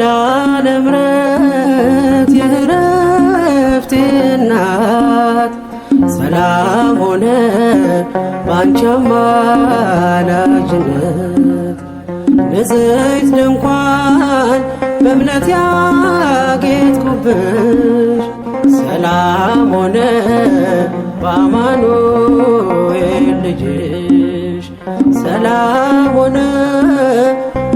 ኪዳነ ምሕረት የዕረፍቴ እናት ሰላም ሆነ ባንቺ አማላጅነት ንጽሕት ድንኳን በእምነት ያጌጥኩብሽ ሰላም ሆነ በአማኑኤል ልጅሽ ሰላም ሆነ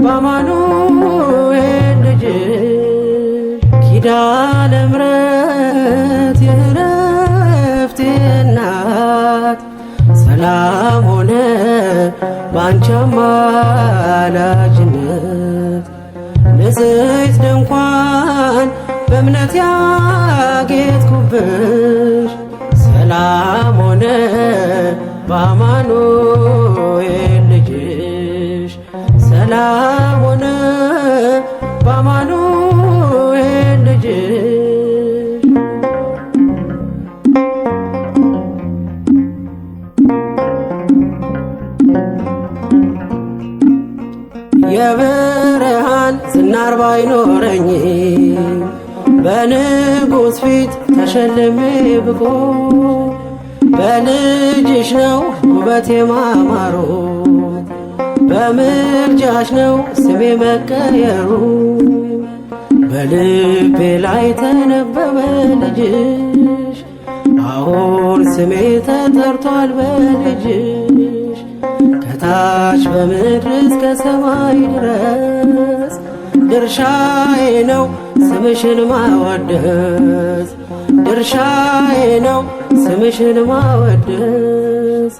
በአማኑኤል ልጅሽ ኪዳነ ምሕረት የዕረፍቴ እናት ሰላም ሆነ ባንቺ አማላጅነት ንጽሕት ድንኳን በእምነት ያጌጥኩብሽ ሰላም ሆነ በአማኑኤል ልጅሽ ሰላም ሆነ በአማኑኤል ልጅሽ የብርሃን ዝናር ባይኖረኝ በንጉሥ ፊት ተሸልሜ ብቆ በልጅሽ ነው ውበቴ ማማሩ በምልጃሽ ነው ስሜ መቀየሩ በልቤ ላይ ተነበበ ልጅሽ አሁን ስሜ ተጠርቷል በልጅሽ ከታች በምድር እስከ ሰማይ ድረስ ድርሻዬ ነው ስምሽን ማወደስ ድርሻዬ ነው ስምሽን ማወደስ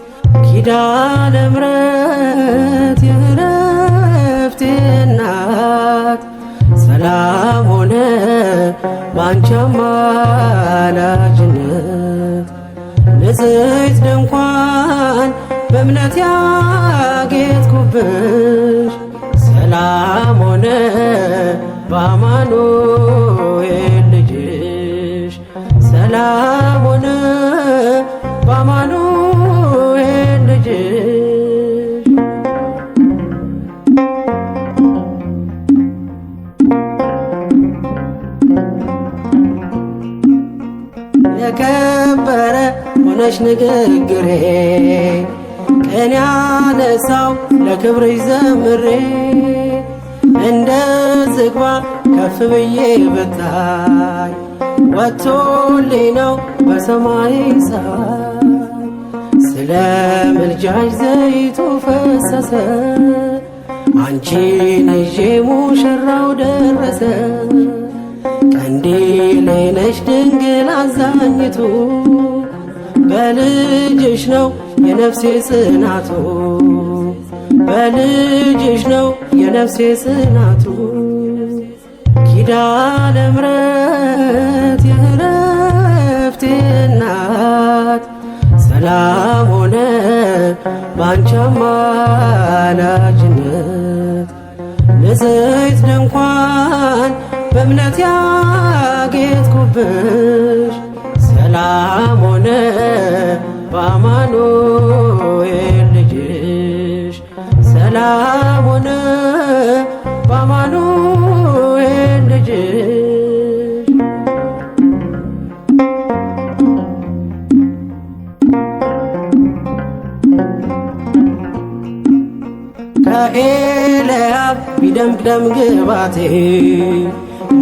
ኪዳነ ምሕረት የዕረፍቴ እናት ሰላም ሆነ ባንቺ አማላጅነት ንጽሕት ድንኳን በእምነት ያጌጥኩብሽ ሰላም ሆነ በአማኑኤል ልጅሽ ሰላም ሆነ በአማኑኤል ልጅሽ የከበረ ሆነሽ ንግግሬ ቀን ያነሳው ለክብርሽ ዘምሬ እንደ ዝግባ ከፍ ብዬ ብታይ ወጥቶልኝ ነው በሰማይ ፀሐይ ስለ ምልጃሽ ዘይቱ ፈሰሰ አንቺን ይዤ ሙሽራው ደረሰ ቀንዲሌ ነሽ ድንግል አዛኝቱ በልጅሽ ነው የነፍሴ ጽናቱ በልጅሽ ነው የነፍሴ ጽናቱ ኪዳነ ምሕረት የዕረፍቴ እናት ሰላም ሆነ ባንቺ አማላጅነት ንጽሕት ድንኳን በእምነት ያጌጥኩብሽ ሰላም ሆነ በአማኑኤል ልጅሽ ሰላም ሆነ በአማኑኤል ልጅሽ ከኤልያብ ቢደምቅደም ግባቴ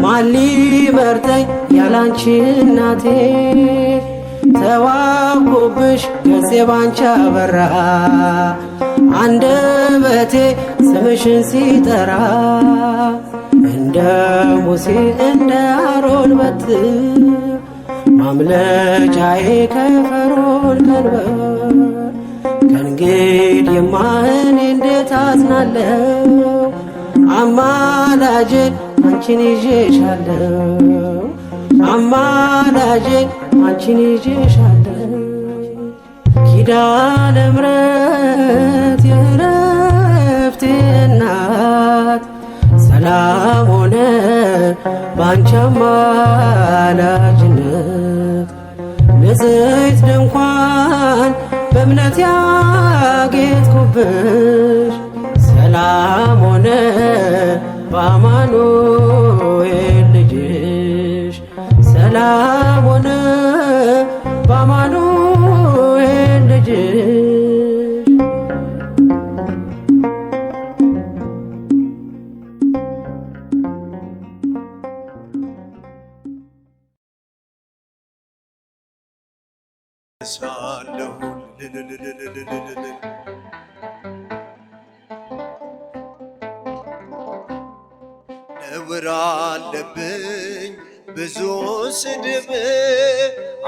ማን ሊመርጠኝ ያላንቺ እናቴ ተዋብኩብሽ ገጼ ባንቺ አበራ አንደበቴ ስምሽን ሲጠራ እንደ ሙሴ እንደ አሮን በትር ማምለጫዬ ከፈርዖን ቀንበር ከእንግዲህማ እኔ እንዴት አዝናለሁ አማላጄን አንቺን ይዤሻለሁ አማላጄን አንቺን ይዤሻለሁ ኪዳነ ምሕረት የዕረፍቴ እናት ሰላም ሆነ ባንቺ አማላጅነት ንጽሕት ድንኳን በእምነት ያጌጥኩብሽ ሰላም ሆነ በአማኑኤል ሳለሁ ነውር አለብኝ ብዙ ስድብ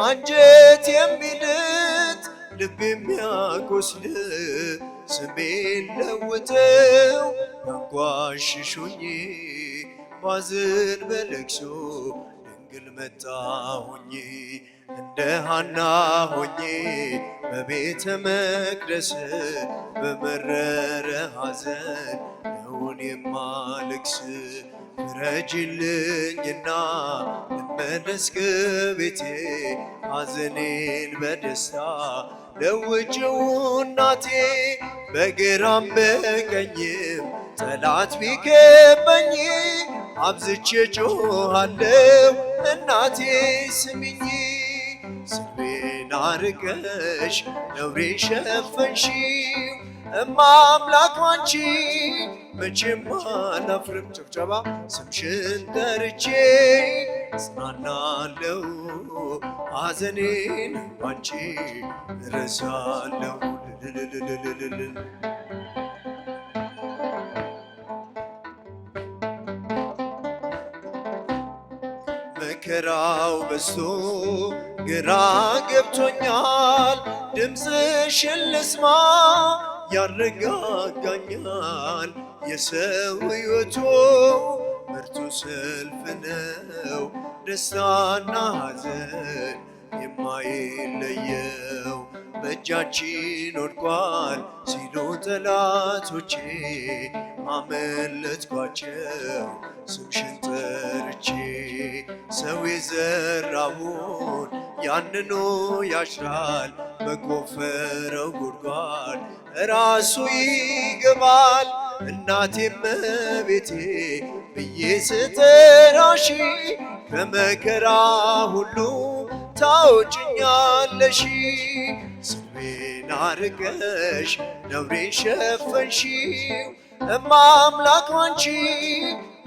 አንጀት የሚልጥ ልብ የሚያቆስል ስሜን ለውጠው ያንቋሽሹኝ ባዝን በለቅሶ ድንግል መጣሁኝ እንደ ሐና ሆኜ በቤተ መቅደስ በመረረ ሐዘን ነውን የማለቅስ ፍረጅልኝና ልመለስ ከቤቴ ሐዘኔን በደስታ ለውጭው እናቴ በግራም በቀኝም ጠላት ቢከበኝ አብዝቼ ጮኻለሁ እናቴ ስሚኝ ስድቤን አርቀሽ ነውሬን ሸፈንሽው እማ አምላክ አንቺ መቼም አላፍርም ጭብጨባ ስምሽን ጠርቼ እጽናናለሁ ሐዘኔን ባንቺ እረሳለሁ መከራው በዝቶ ግራ ገብቶኛል ድምፅሽን ልስማ ያረጋጋኛል የሰው ሕይወቱ ብርቱ ሰልፍ ነው ደስታና ሐዘን የማይለየው በእጃችን ወድቋል ሲሉ ጠላቶቼ አመለጥኳቸው ስምሽን ጠርቼ ሰው የዘራውን ያንኑ ያጭዳል በቆፈረው ጉድጓድ ራሱ ይገባል እናቴ እመቤቴ ብዬ ስጠራሽ ከመከራ ሁሉ ታውጭኛለሽ ስድቤን አርቀሽ ነውሬን ሸፈንሽው እማ አምላክ አንቺ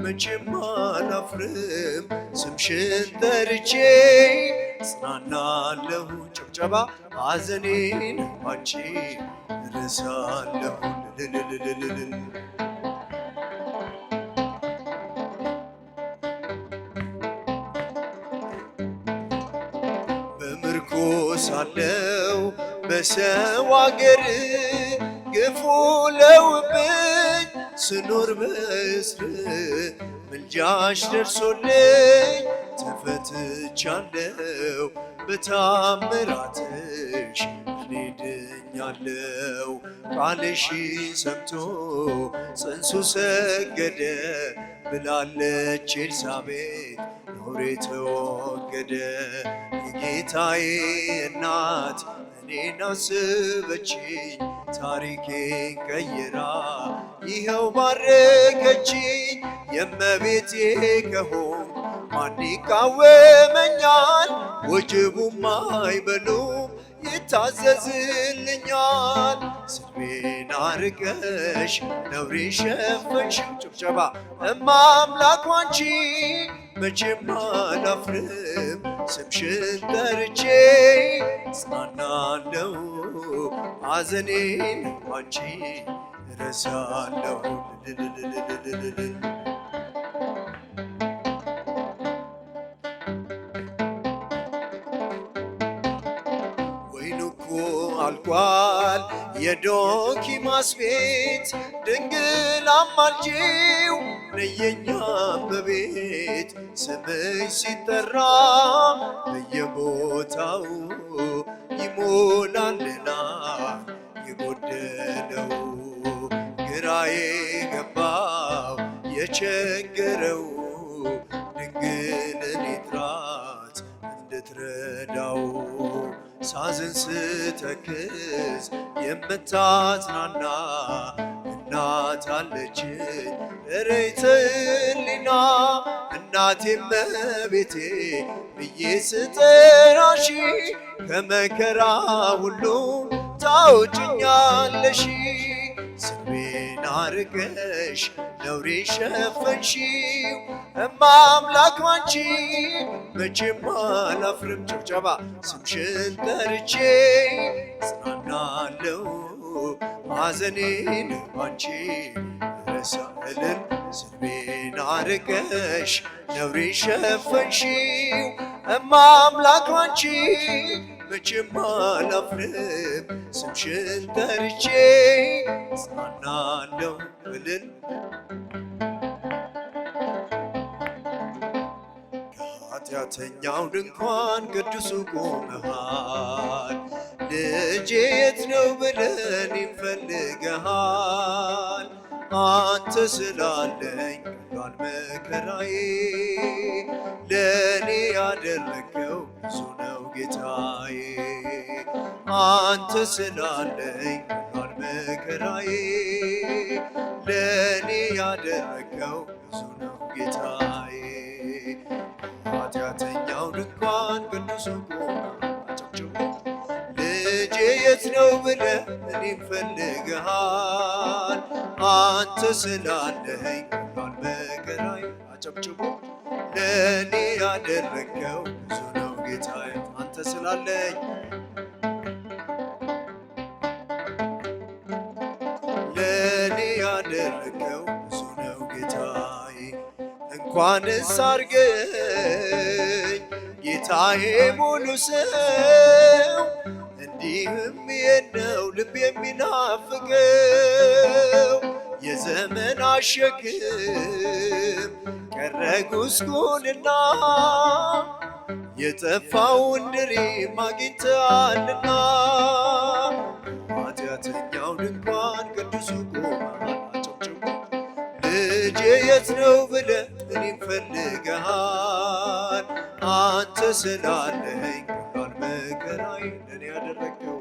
መቼም አላፍርም ስምሽን ጠርቼ እጽናናለሁ ጭብጨባ ሐዘኔን ባንቺ እረሳለሁ በምርኮ ሳለው በሰው አገር ግፉ ለውብኝ ስኖር በእስር ምልጃሽ ደርሶልኝ ተፈትቻለሁ በታምራትሽ እኔ ድኛለሁ ቃልሽ ሰምቶ ጽንሱ ሰገደ ብላለች ኤልሳቤጥ ነውሬ ተወገደ የጌታዬ እናት እኔን አስበችኝ ታሪኬን ቀይራ ይኸው ባረከችኝ የእመቤቴ ከሆንኩ ማን ይቃወመኛል ወጀቡም አይበሉም ይታዘዝልኛል ስድቤን አርቀሽ ነውሬን ሸፈንሽው ጭብጨባ እማ አምላክ አንቺ መቼም አላፍርም ስምሽን ጠርቼ እጽናናለሁ ሐዘኔን ባንቺ እረሳለሁ አልቋል የዶኪማስ ቤት ድንግል አማልጂው ነየኛ እመቤት ስምሽ ሲጠራ በየቦታው ይሞላልናል የጎደለው ግራ የገባው የቸገረው ድንግልን ጥራት እንድትረዳው ሳዝን ስተክዝ የምታጽናና እናት አለችኝ እረይተ ሕሊና እናቴ እመቤቴ ብዬ ስጠራሽ ከመከራ ሁሉ ታውጭኛለሽ ስድቤን አርቀሽ ነውሬ ሸፈንሽው እማ አምላክ ባንቺ መቼም አላፍርም። ጭብጨባ ስምሽን ጠርቼ ጽናናለው ሐዘኔን ባንቺ ረሳእልን ስልቤን አርቀሽ ነውሬ ሸፈንሽው እማ አምላክ ባንቺ መቼም አላፍርም ስምሽን ጠርቼ ጽናናለው እልል ከኃጢአተኛው ድንኳን ቅዱሱ ቆመሃል። ልጄ የት ነው ብለን ይፈልገሃል። አንተ ስላለኝ ቀሏል መከራዬ ለእኔ ያደረግከው ብዙ ነው ጌታዬ። አንተ ስላለኝ ቀሏል መከራዬ ለእኔ ያደረግከው ብዙ ነው ጌታዬ። ኃጢአተኛው ድንኳን ቅዱሱ ቆመሃል። ልጄ የት ነው ብለህ እኔን ፈልገሃል። አንተ ስላለኝ ቀሏል መከራዬ አጨብጭቦ ለእኔ ያደረግከው ብዙ ነው ጌታዬ። አንተ ስላለኝ ለእኔ ያደረግከው ብዙ ነው ጌታዬ። እንኳንስ አርገኝ ጌታዬ ሙሉ ሰው እንዲህም የነው ልብ የሚናፍቀው የዘመን አሸክም ቀረ ጉስቁልና የጠፋውን ድሪም አግኝተሃልና። ኃጢአተኛው ድንኳን ቅዱሱ ቆመሃል። አጨብጭቡ ልጄ የት ነው ብለህ እኔን ፈልገሃል። አንተ ስላለኝ ቀሏል መከራዬ ለእኔ ያደረግከው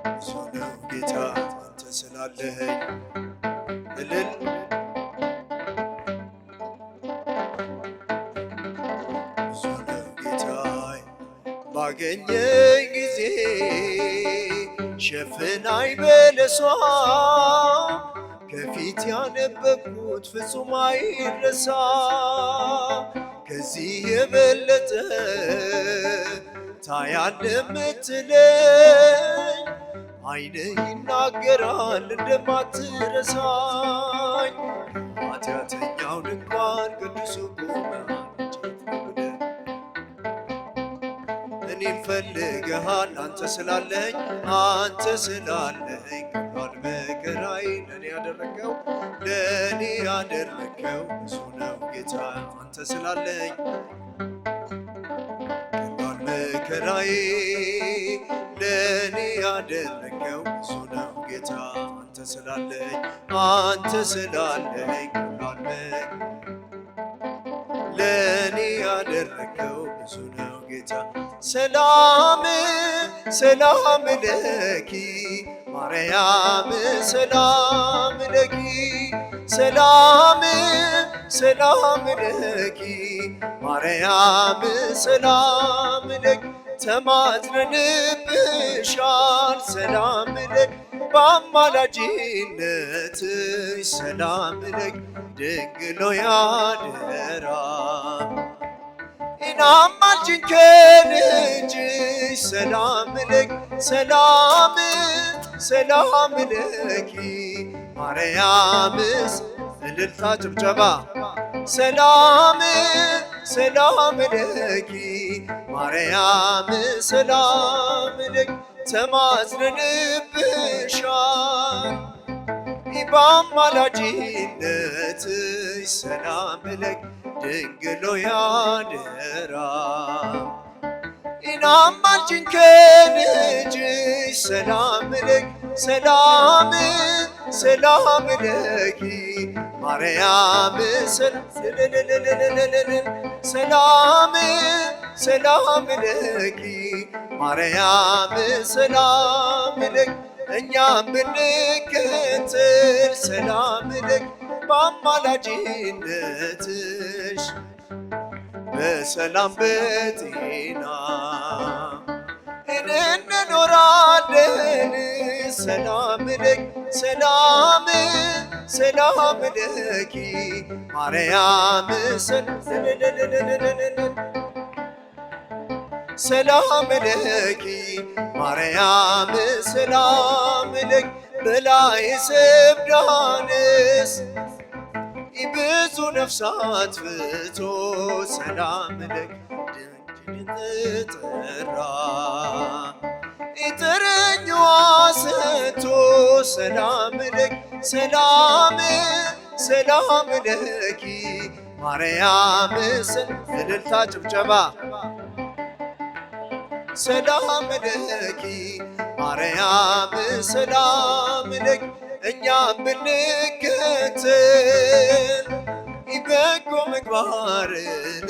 ብዙ ነው ጌታ። አንተ ስላለኝ እልል ብዙ ነው ጌታዬ። ባገኘኝ ጊዜ ሸፍናይ በለሷ ከፊት ያነበብኩት ፍጹም አይረሳ። ከዚህ የበለጠ ታያለህ የምትለኝ ዓይንህ ይናገራል እንደማትረሳኝ። ኃጢአተኛው ድንኳን ቅዱሱ ቆመሃል። እኔን ፈልገሃል። አንተ ስላለኝ አንተ ስላለኝ ቀሏል መከራዬ ለእኔ ያደረግከው ለእኔ ያደረግከው ብዙ ነው ጌታ። አንተ ስላለኝ ቀሏል መከራዬ ለእኔ ያደረግከው ብዙ ነው ጌታ። አንተ ስላለኝ አንተ ስላለኝ ቀሏል ለእኔ ያደረግከው ብዙ ነው ጌታ። ሰላም ሰላም ለኪ ማርያም ሰላም ለኪ ሰላም ሰላም ለኪ ማርያም ሰላም ለኪ ተማጽነንብሻል ሰላም ለኪ በአማላጅነትሽ ሰላም ለኪ ድንግል ሆይ አደራ እናማልጅን ከልጅሽ ሰላም ለኪ ሰላም ሰላም ለኪ ማርያም እልልታ ጭብጨባ ሰላም ሰላም ለኪ ማርያም ሰላም ለኪ ተማጽነንብሻል በአማላጅነትሽ ሰላም ለኪ ድንግል ሆይ አደራ እናማልጅን ከልጅሽ ሰላም ለኪ ሰላም ሰላም ለኪ ማርያም ሰላም ሰላም ለኪ ማርያም ሰላም ለኪ እኛም ብንከተል ሰላም ለኪ በአማላጅነትሽ በሰላም በጤና እንኖራለን። ሰላም ለኪ ሰላም ሰላም ለኪ ማርያም ሰላም ለኪ ማርያም ሰላም ለኪ በላይ ስብዳንስ ብዙ ነፍሳት ፍቶ ሰላም ለኪ ድንግል ተጠራ ጥርኛዋ ሰጥቶ ሰላም ለኪ ሰላም ሰላም ለኪ ማርያም እልልታ ጭብጨባ ሰላም ለኪ ማርያም ሰላም ለኪ እኛም ብንከተል በጎ ምግባርን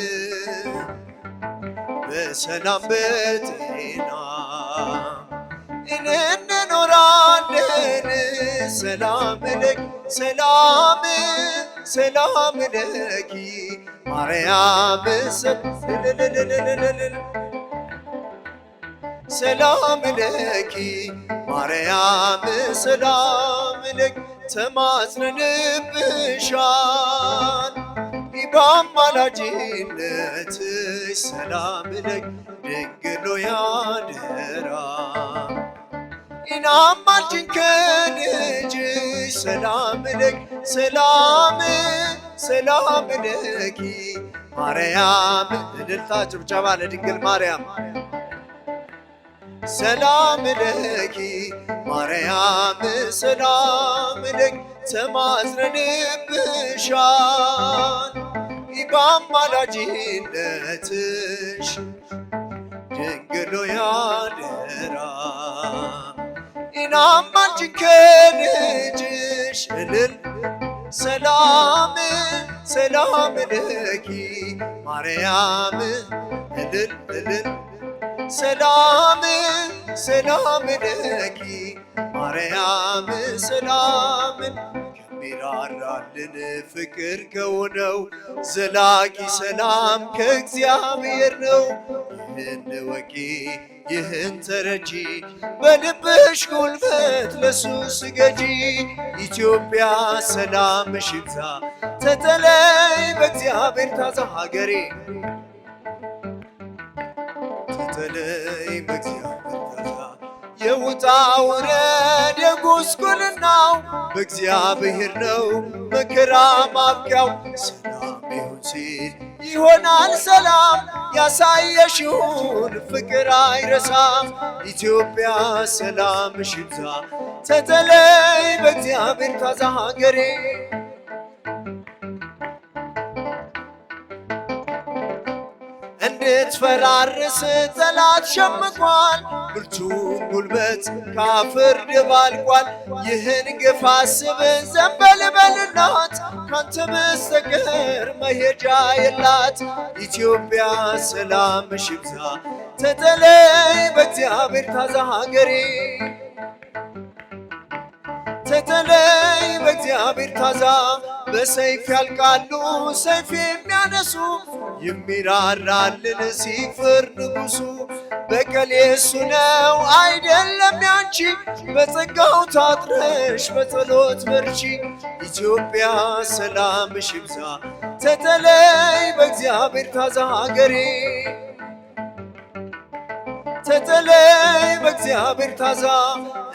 በሰላም በጤና እንኖራለን። ሰላም ለኪ ሰላም ሰላም ለኪ ማርያም ሰላም ለኪ ማርያም ሰላም ለኪ ተማጽነንብሻል በአማላጅነትሽ ሰላም ለኪ ድንግል ሆይ አደራ አማልጅን ከልጅሽ ሰላም ለኪ ሰላም ሰላም ለኪ ማርያም እልልታ ጭብጨባ ለድንግል ማርያም ሰላም ለኪ ማርያም ሰላም ለኪ ተማጽነንብሻል በአማላጅነትሽ ድንግል ሆይ አደራ አማልጅን ከልጅሽ እልል ሰላም ሰላም ለኪ ማርያም እልል እልል ሰላም ሰላም ለኪ ማርያም ሰላም ከሚራራልን ፍቅር ከሆነው ዘላቂ ሰላም ከእግዚአብሔር ነው። ይህን ወቂ ይህን ተረጂ በልብሽ ጉልበት ለሱ ስገጂ። ኢትዮጵያ ሰላምሽ ይብዛ ተተለይ በእግዚአብሔር ታዛ ሀገሬ ተተለይ በእግዚአብሔር ታዛ የውጣ ውረድ የጉስቁልናው በእግዚአብሔር ነው መከራ ማብቂያው። ሰላም ይሁን ሲል ይሆናል ሰላም ያሳየሽውን ፍቅር አይረሳም። ኢትዮጵያ ሰላምሽ ይብዛ ተተለይ በእግዚአብሔር ታዛ ሀገሬ እንድትፈራርስ ጠላት ሸምቋል ብርቱን ጉልበት ካፍር ደባልቋል። ይህን ግፍ አስበን ዘንበል በልናት ካንተ በስተቀር መሄጃ የላት። ኢትዮጵያ ሰላምሽ ይብዛ ተተለይ በእግዚአብሔር ታዛ ሀገሬ ተተለይ በእግዚአብሔር ታዛ። በሰይፍ ያልቃሉ ሰይፍ የሚያነሱ የሚራራልን ሲፈርድ ንጉሡ። በቀል የሱ ነው አይደለም ያንቺ በጸጋው ታጥረሽ በጸሎት በርቺ። ኢትዮጵያ ሰላምሽ ይብዛ ተተለይ በእግዚአብሔር ታዛ ሀገሬ ተተለይ በእግዚአብሔር ታዛ።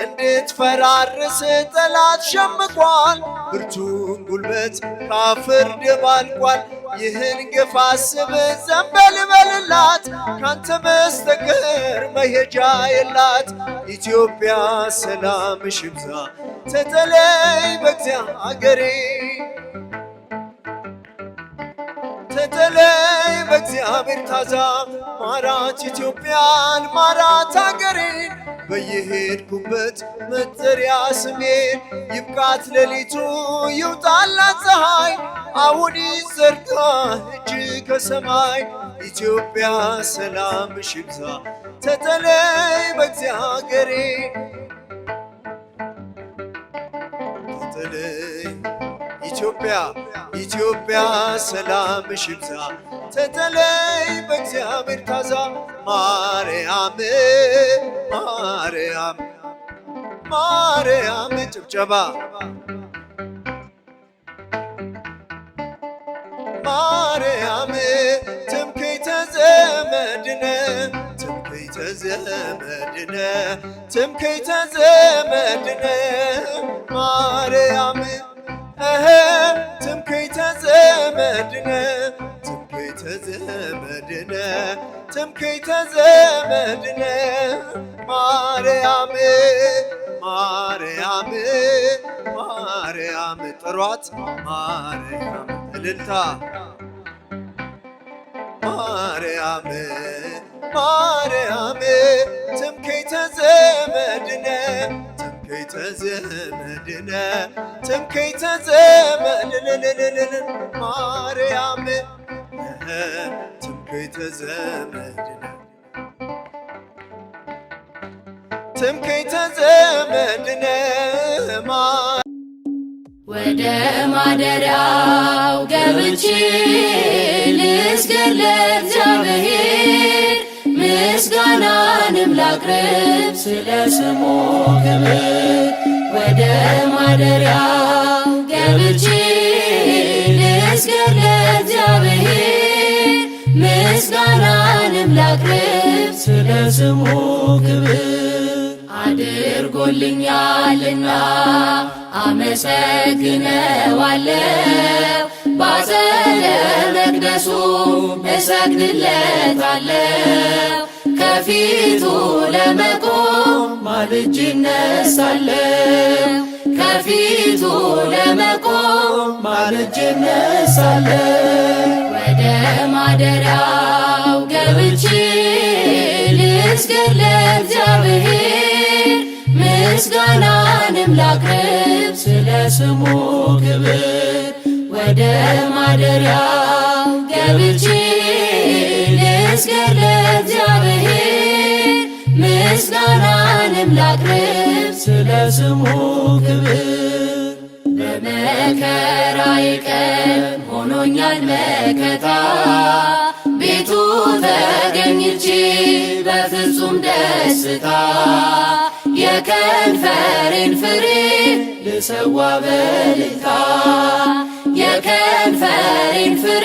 እንድትፈራርስ ጠላት ሸምቋል ብርቱን ጉልበት ካፍር ደባልቋል። ይህን ግፍ አስበን ዘንበል በልላት ካንተ በስተቀር መሄጃ የላት። ኢትዮጵያ ሰላምሽ ይብዛ ተተለይ በእግዚአብሔር ሀገሬ ተተለይ በእግዚአብሔር ታዛ። ማራት ኢትዮጵያን ማራት ሀገሬን በየሄድኩበት መጠሪያ ስሜን። ይብቃት ሌሊቱ ይውጣላት ፀሐይ አሁን ይዘርጋ እጅ ከሰማይ። ኢትዮጵያ ሰላምሽ ይብዛ ተተለይ በእግዚአብሔር ሀገሬ ተተለይ ኢትዮጵያ ሰላምሽ ይብዛ ተተለይ በእግዚአብሔር ታዛ። ማርያም ማርያም ማርያም ጭብጨባ ማርያም ትምክህተ ዘመድነ ትምክህተ ዘመድነ ትምክህተ ዘመድነ ማርያም ትምክህተ ዘመድነ ትምክህተ ዘመድነ ትምክህተ ዘመድነ ማርያም ማርያም ማርያም ጥሯት ማርያም እልልታ ማርያም ማርያም ትምክህተ ዘመድነ ትምክህተ ዘመድነ ትምክህተ ዘመድነ ማርያም ትምክህተ ዘመድነ ትምክህተ ዘመድነ ወደ ማደሪያው ገብቼ ልስገድ ለእግዚአብሔር ምስጋናንም ላቅርብ ስለ ስሙ ክብር። ወደ ማደሪያው ገብቼ ልስገድ ለእግዚአብሔር ምስጋናንም ላቅርብ ስለ ስሙ ክብር። አድርጎልኛልና አመሰግነዋለሁ ባጸደ መቅደሱ እሰግድለታለሁ። ከፊቱ ለመቆም ማልጄ እነሳለሁ ከፊቱ ለመቆም ማልጄ እነሳለሁ። ወደ ማደሪያው ገብቼ ልስገድ ለእግዚአብሔር ምስጋናንም ላቅርብ ስለ ስሙ ክብር። ወደ ማደሪያው ገብቼ ልስገድ ለእግዚአብሔር ምስጋናንም ላቅርብ ስለ ስሙ ክብር። በመከራዬ ቀን ሆኖኛል መከታ ቤቱ ተገኝቼ በፍጹም ደስታ የከንፈሬን ፍሬ ልሰዋ በእልልታ የከንፈሬን ፍሬ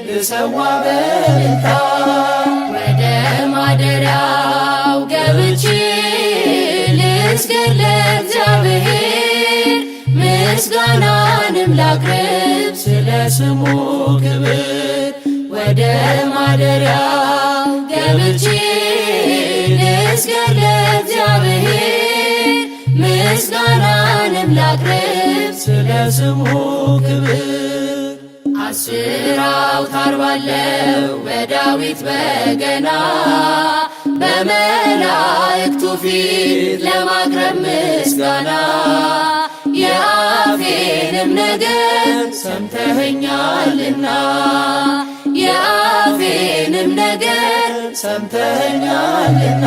ልሰዋ በእልልታ። ወደ ማደሪያው ገብቼ ልስገድ ለእግዚአብሔር ምስጋናንም ላቅርብ ስለ ስሙ ክብር። ወደ ማደሪያው ገብቼ ልስገድ ለእግዚአብሔር ምስጋናንም ላቅርብ ስለ ስሙ ክብር። 10 አውታር ባለው በዳዊት በገና በመላእክቱ ፊት ለማቅረብ ምስጋና የአፌንም ነገር ሰምተኸኛልና የአፌንም ነገር ሰምተኸኛልና።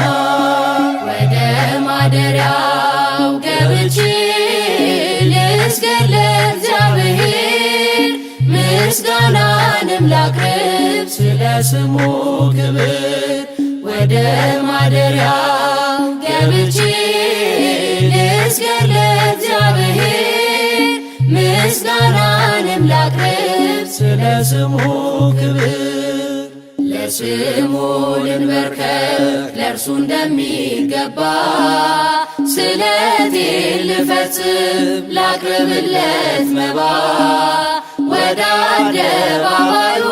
ወደ ማደሪያው ገብቼ ልስገድ ለእግዚአብሔር ምስጋናንም ላቅርብ ስለ ስሙ ክብር። ወደ ማደሪያው ገብቼ ልስገድ ለእግዚአብሔር ምስጋናንም ላቅርብ ስለ ስሙ ክብር። ለስሙ ልንበርከክ ለእርሱ እንደሚገባ ስለቴን ልፈጽም ላቅርብለት መባ። ወደ አደባባዩ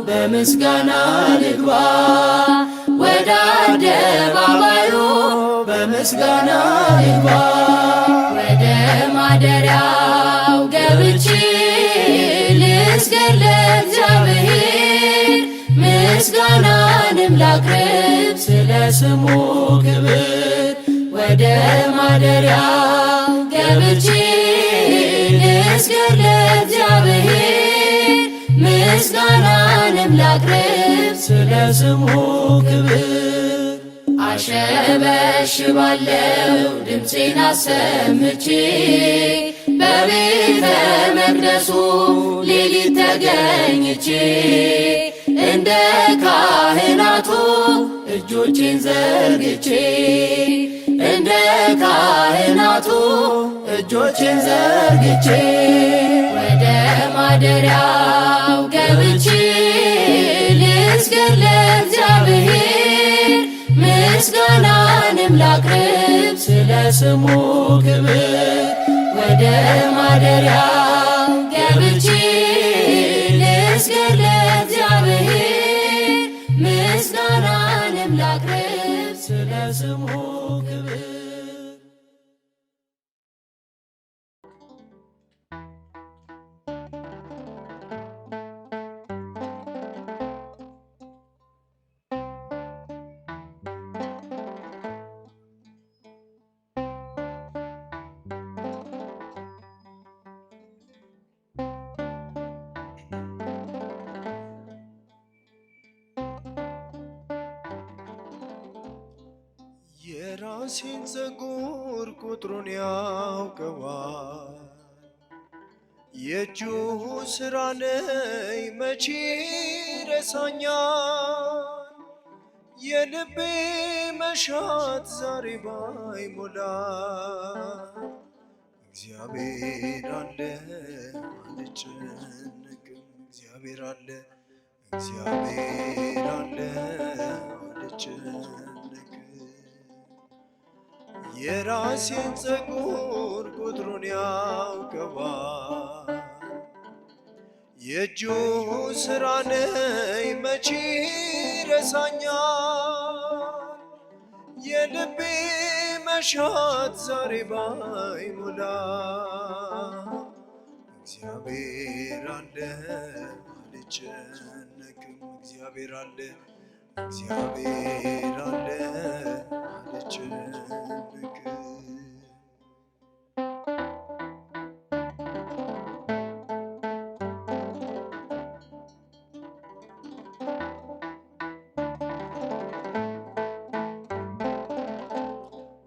በምስጋና ልግባ ወደ አደባባዩ በምስጋና ልግባ። ወደ ማደሪያው ገብቼ ልስገድ ለእግዚአብሔር ምስጋናንም ላቅርብ ስለ ስሙ ክብር። ወደ ማደሪያው ገብቼ ልስገድ ለእግዚአብሔር ምስጋናንም ላቅርብ ስለ ስሙ ክብር። አሸበሽባለው ድምፄን አሰምቼ በቤተ መቅደሱ ሌሊት ተገኝቼ እንደ ካህናቱ እጆቼን ዘርግቼ እንደ ካህናቱ እጆቼን ዘርግቼ ወደ ማደሪያው ገብቼ ልስገድ ለእግዚአብሔር ምስጋናንም ላቅርብ ስለ ስሙ ክብር ወደ ማደሪያው ገብቼ ልስገድ ለእግዚአብሔር ምስጋናንም ላቅርብ ስለ ስሙ ክብር። የራሴን ፀጉር ቁጥሩን ያውቀዋል። የእጁ ሥራ ነኝ መቼ ረሳኛል። የልቤ መሻት ዛሬ ባይሞላ እግዚአብሔር አለ አልጨነቅም። እግዚአብሔር አለ እግዚአብሔር አለ አልጨነቅም። የራሴን ፀጉር ቁጥሩን ያውቀዋል። የእጁ ሥራ ነኝ መቼ ረሳኛል። የልቤ መሻት ዛሬ ባይሞላ እግዚአብሔር አለ አልጨነቅም። እግዚአብሔር አለ እግዚአብሔር አለ አልጨነቅም።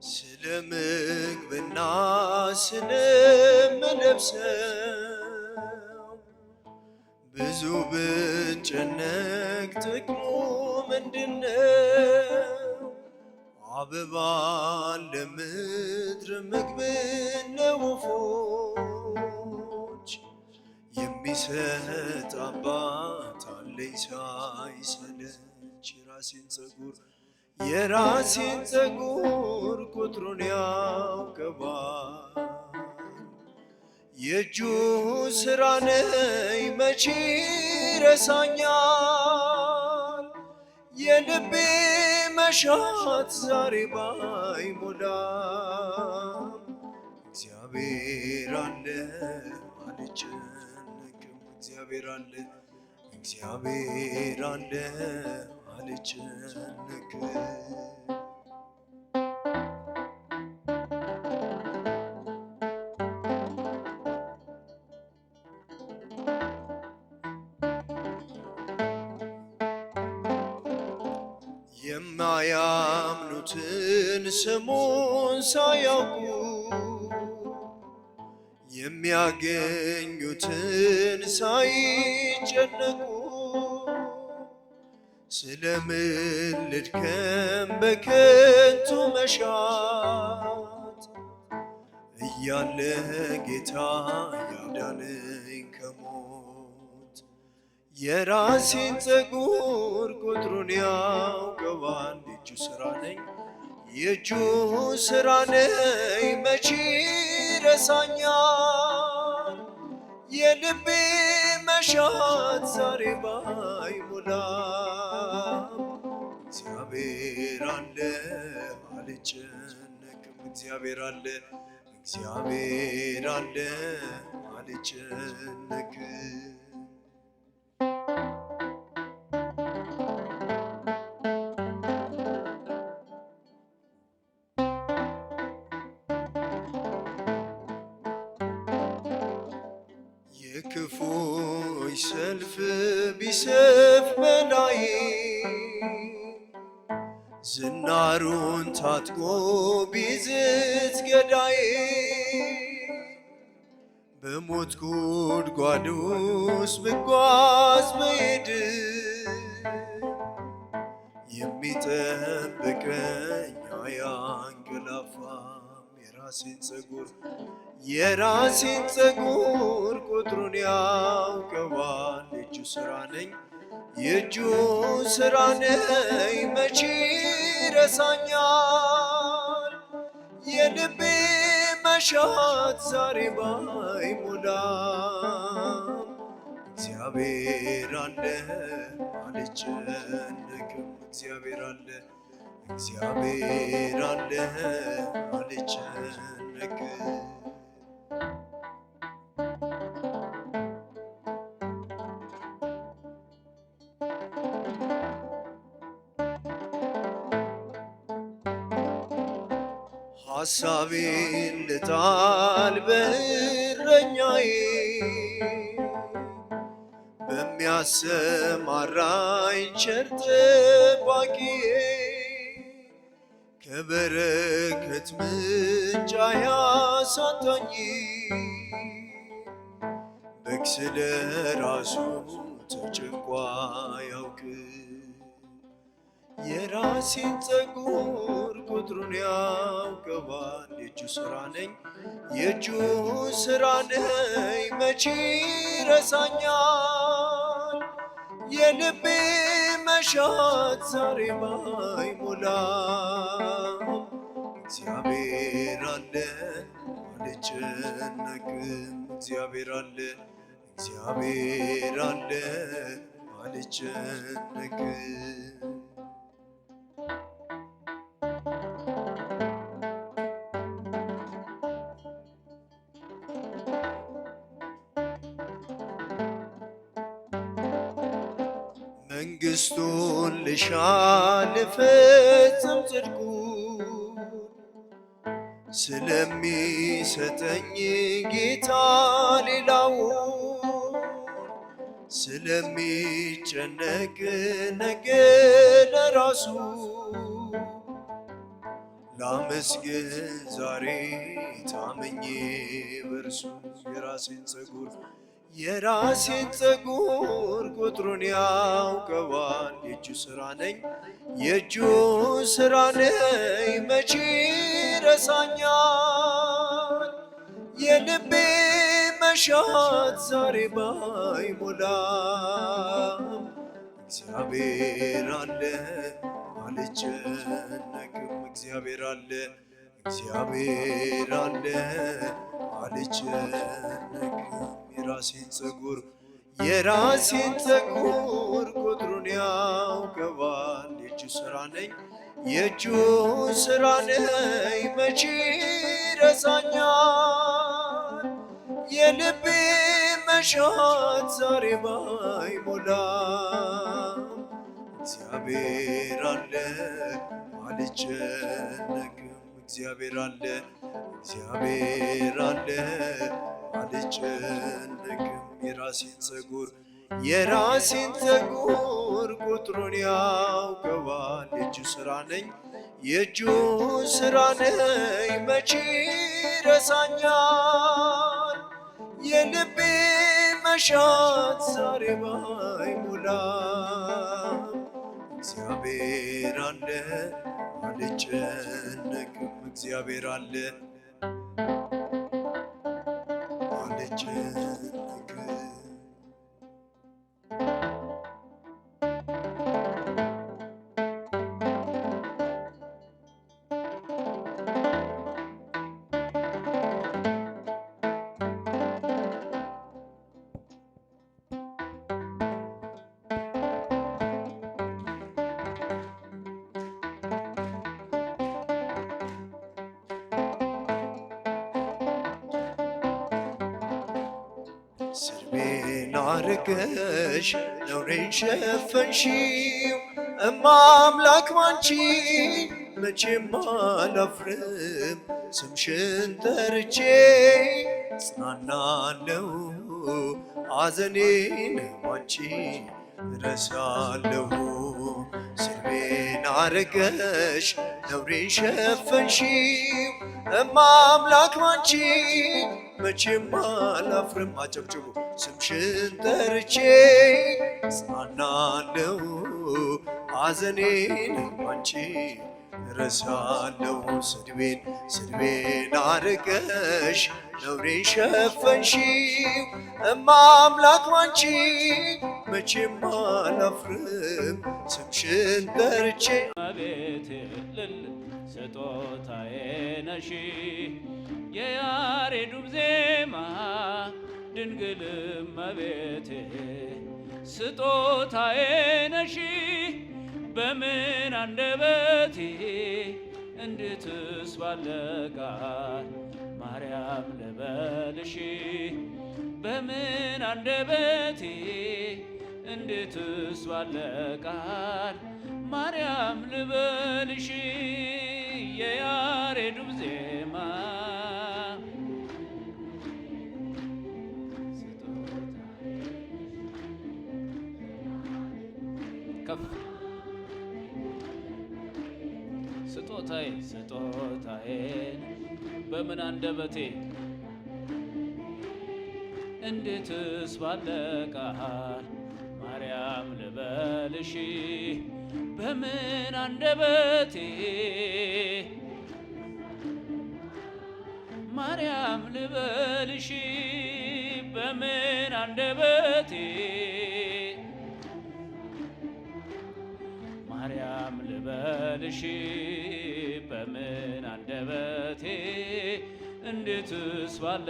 ስለ ምግብና ስለምለብሰው ብዙ ብጨነቅ ጥቅሙ ምንድነው? አበባን ለምድር ምግብን ለወፎች የሚሰጥ አባት አለኝ ሳይሰለች። የራሴን ፀጉር ቁጥሩን ያውቀዋል። የእጁ ሥራ ነኝ መቼ ረሳኛል። የልቤ መሻት ዛሬ ባይሞላም እግዚአብሔር አለ አልጨነቅም። እግዚአብሔር አለ እግዚአብሔር አለ አልጨነቅም። የማያምኑትን ስሙን ሳያውቁ የሚያገኙትን ሳይጨነቁ ስለምን ልድከም በከንቱ መሻት እያለ ጌታ ያዳነኝ ከሞት። የራሴን ፀጉር ቁጥሩን ያውቀዋል። የእጁ ሥራ ነኝ የእጁ ሥራ ነኝ መቼ ረሳኛል። የልቤ መሻት ዛሬ ባይሞላም እግዚአብሔር አለ አልጨነቅም። እግዚአብሔር አለ እግዚአብሔር አለ አልጨነቅም። የክፉዎች ሰልፍ ቢሰፍ በላይ ዝናሩን ታጥቆ ቢዝት ገዳይ በሞት ጉድጓድ ውስጥ ብጓዝ ብሄድ የሚጠብቀኝ አያንገላፋም። የራሴን ፀጉር ቁጥሩን ያውቀዋል። የእጁ ሥራ ነኝ የእጁ ሥራ ነኝ መቼ ረሳኛል። የልቤ መሻት ዛሬ ባይሞላም እግዚአብሔር አለ አልጨነቅም። እግዚአብሔር አለ አልጨነቅም። ሐሳቤን ልጣል በእረኛዬ በሚያሰማራኝ ቸር ጠባቂዬ ከበረከት ምንጭ አያሳጣኝ። በግ ስለ ራሱ ተጨንቆ አያውቅም። የራሴን ፀጉር ቁጥሩን ያውቀዋል። የእጁ ሥራ ነኝ መቼ ረሳኛል። የልቤ መሻት ዛሬ ባይሞላም እግዚአብሔር አለ አልጨነቅም። እግዚአብሔር አለ አልጨነቅም። መንግሥቱን ልሻ ልፈጽም ጽድቁን ስለሚሰጠኝ ጌታ ሌላውን ስለሚጨነቅ ነገ ለራሱ ላመስግን ዛሬ ታመኜ በርሱ። የራሴን ፀጉር ቁጥሩን ያውቀዋል። የእጁ ሥራ ነኝ መቼ ረሳኛል። የልቤ መሻት ዛሬ ባይሞላም እግዚአብሔር አለ አልጨነቅም። እግዚአብሔር አለ አልጨነቅም። የራሴን ፀጉር ቁጥሩን ያውቀዋል። የእጁ ሥራ ነኝ መቼ ረሳኛል። የልቤ መሻት ዛሬ ባይሞላም እግዚአብሔር አለ አልጨነቅም። እግዚአብሔር አለ አልጨነቅም። የራሴን ፀጉር ቁጥሩን ያውቀዋል። የእጁ ሥራ ነኝ መቼ ረሳኛል። የልቤ መሻት ዛሬ ባይሞላም እግዚአብሔር አለ አልጨነቅም። እግዚአብሔር አለ አልጨነቅም። ስርቤን አርገሽ ነውሬን ሸፈንሽው እማምላክ ባንቺ መቼም አላፍርም። ስምሽን ጠርቼ ጽናናለው ሐዘኔን ባንቺ ረሳለሁ። ስርቤን አርገሽ ነውሬን ሸፈንሽው እማምላክ ባንቺ መቼም አላፍርም። አጨብጭቡ። ስምሽን ጠርቼ ጽናናለው ሐዘኔን ባንቺ ረሳለሁ ስድቤን አርቀሽ ነውሬን ሸፈንሽው እማ አምላክ ባንቺ መቼም አላፍርም ስምሽን ጠርቼ አቤት ልል ስጦታዬ ነሽ የያሬዱም ዜማ ድንግል እመቤቴ ስጦታዬ ነሽ በምን አንደበቴ እንድትስ ባለ ቃል ማርያም ልበልሽ በምን አንደበቴ እንድትስ ባለ ቃል ማርያም ልበልሽ የያሬዱም ዜማ ከፍ ስጦታዬ በምን አንደበቴ እንዴትስ ባለ ቃል ማርያም ልበልሽ በምን አንደበቴ ማርያም ልበልሽ በምን አንደበቴ ማርያም ልበልሽ በምን አንደበቴ እንዴትስ ባለ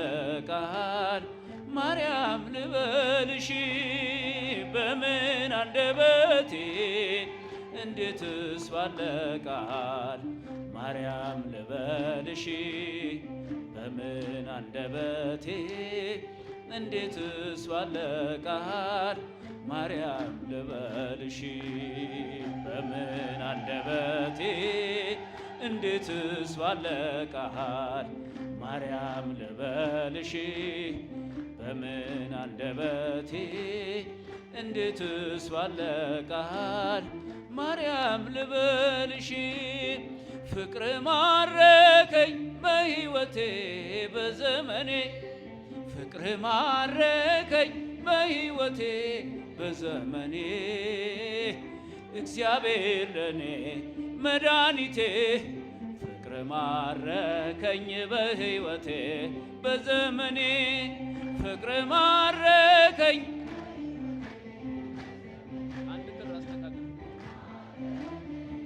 ቃል ማርያም ልበልሽ በምን አንደበቴ እንዴትስ ባለ ቃል ማርያም ልበልሽ በምን አንደበቴ እንዴትስ ባለ ቃል ማርያም ልበልሽ በምን አንደበቴ እንዴትስ ባለ ቃል ማርያም ልበልሽ በምን አንደበቴ እንዴትስ ባለ ቃል ማርያም ልበልሽ ፍቅር ማረከኝ በሕይወቴ በዘመኔ ፍቅር ማረከኝ በሕይወቴ በዘመኔ እግዚአብሔር ለኔ መድኃኒቴ ፍቅር ማረከኝ በሕይወቴ በዘመኔ ፍቅር ማረከኝ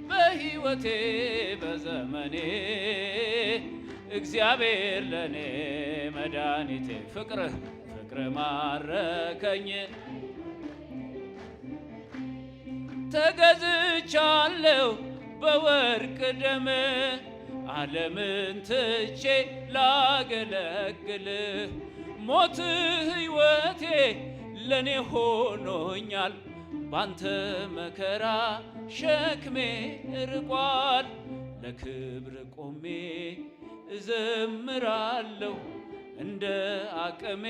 በሕይወቴ በዘመኔ እግዚአብሔር ለኔ መድኃኒቴ ፍቅር ማረከኝ ተገዝቻለሁ በወርቅ ደም ዓለምን ትቼ ላገለግል ሞት ሕይወቴ ለኔ ሆኖኛል ባንተ መከራ ሸክሜ ርቋል ለክብር ቆሜ እዘምራለሁ እንደ አቅሜ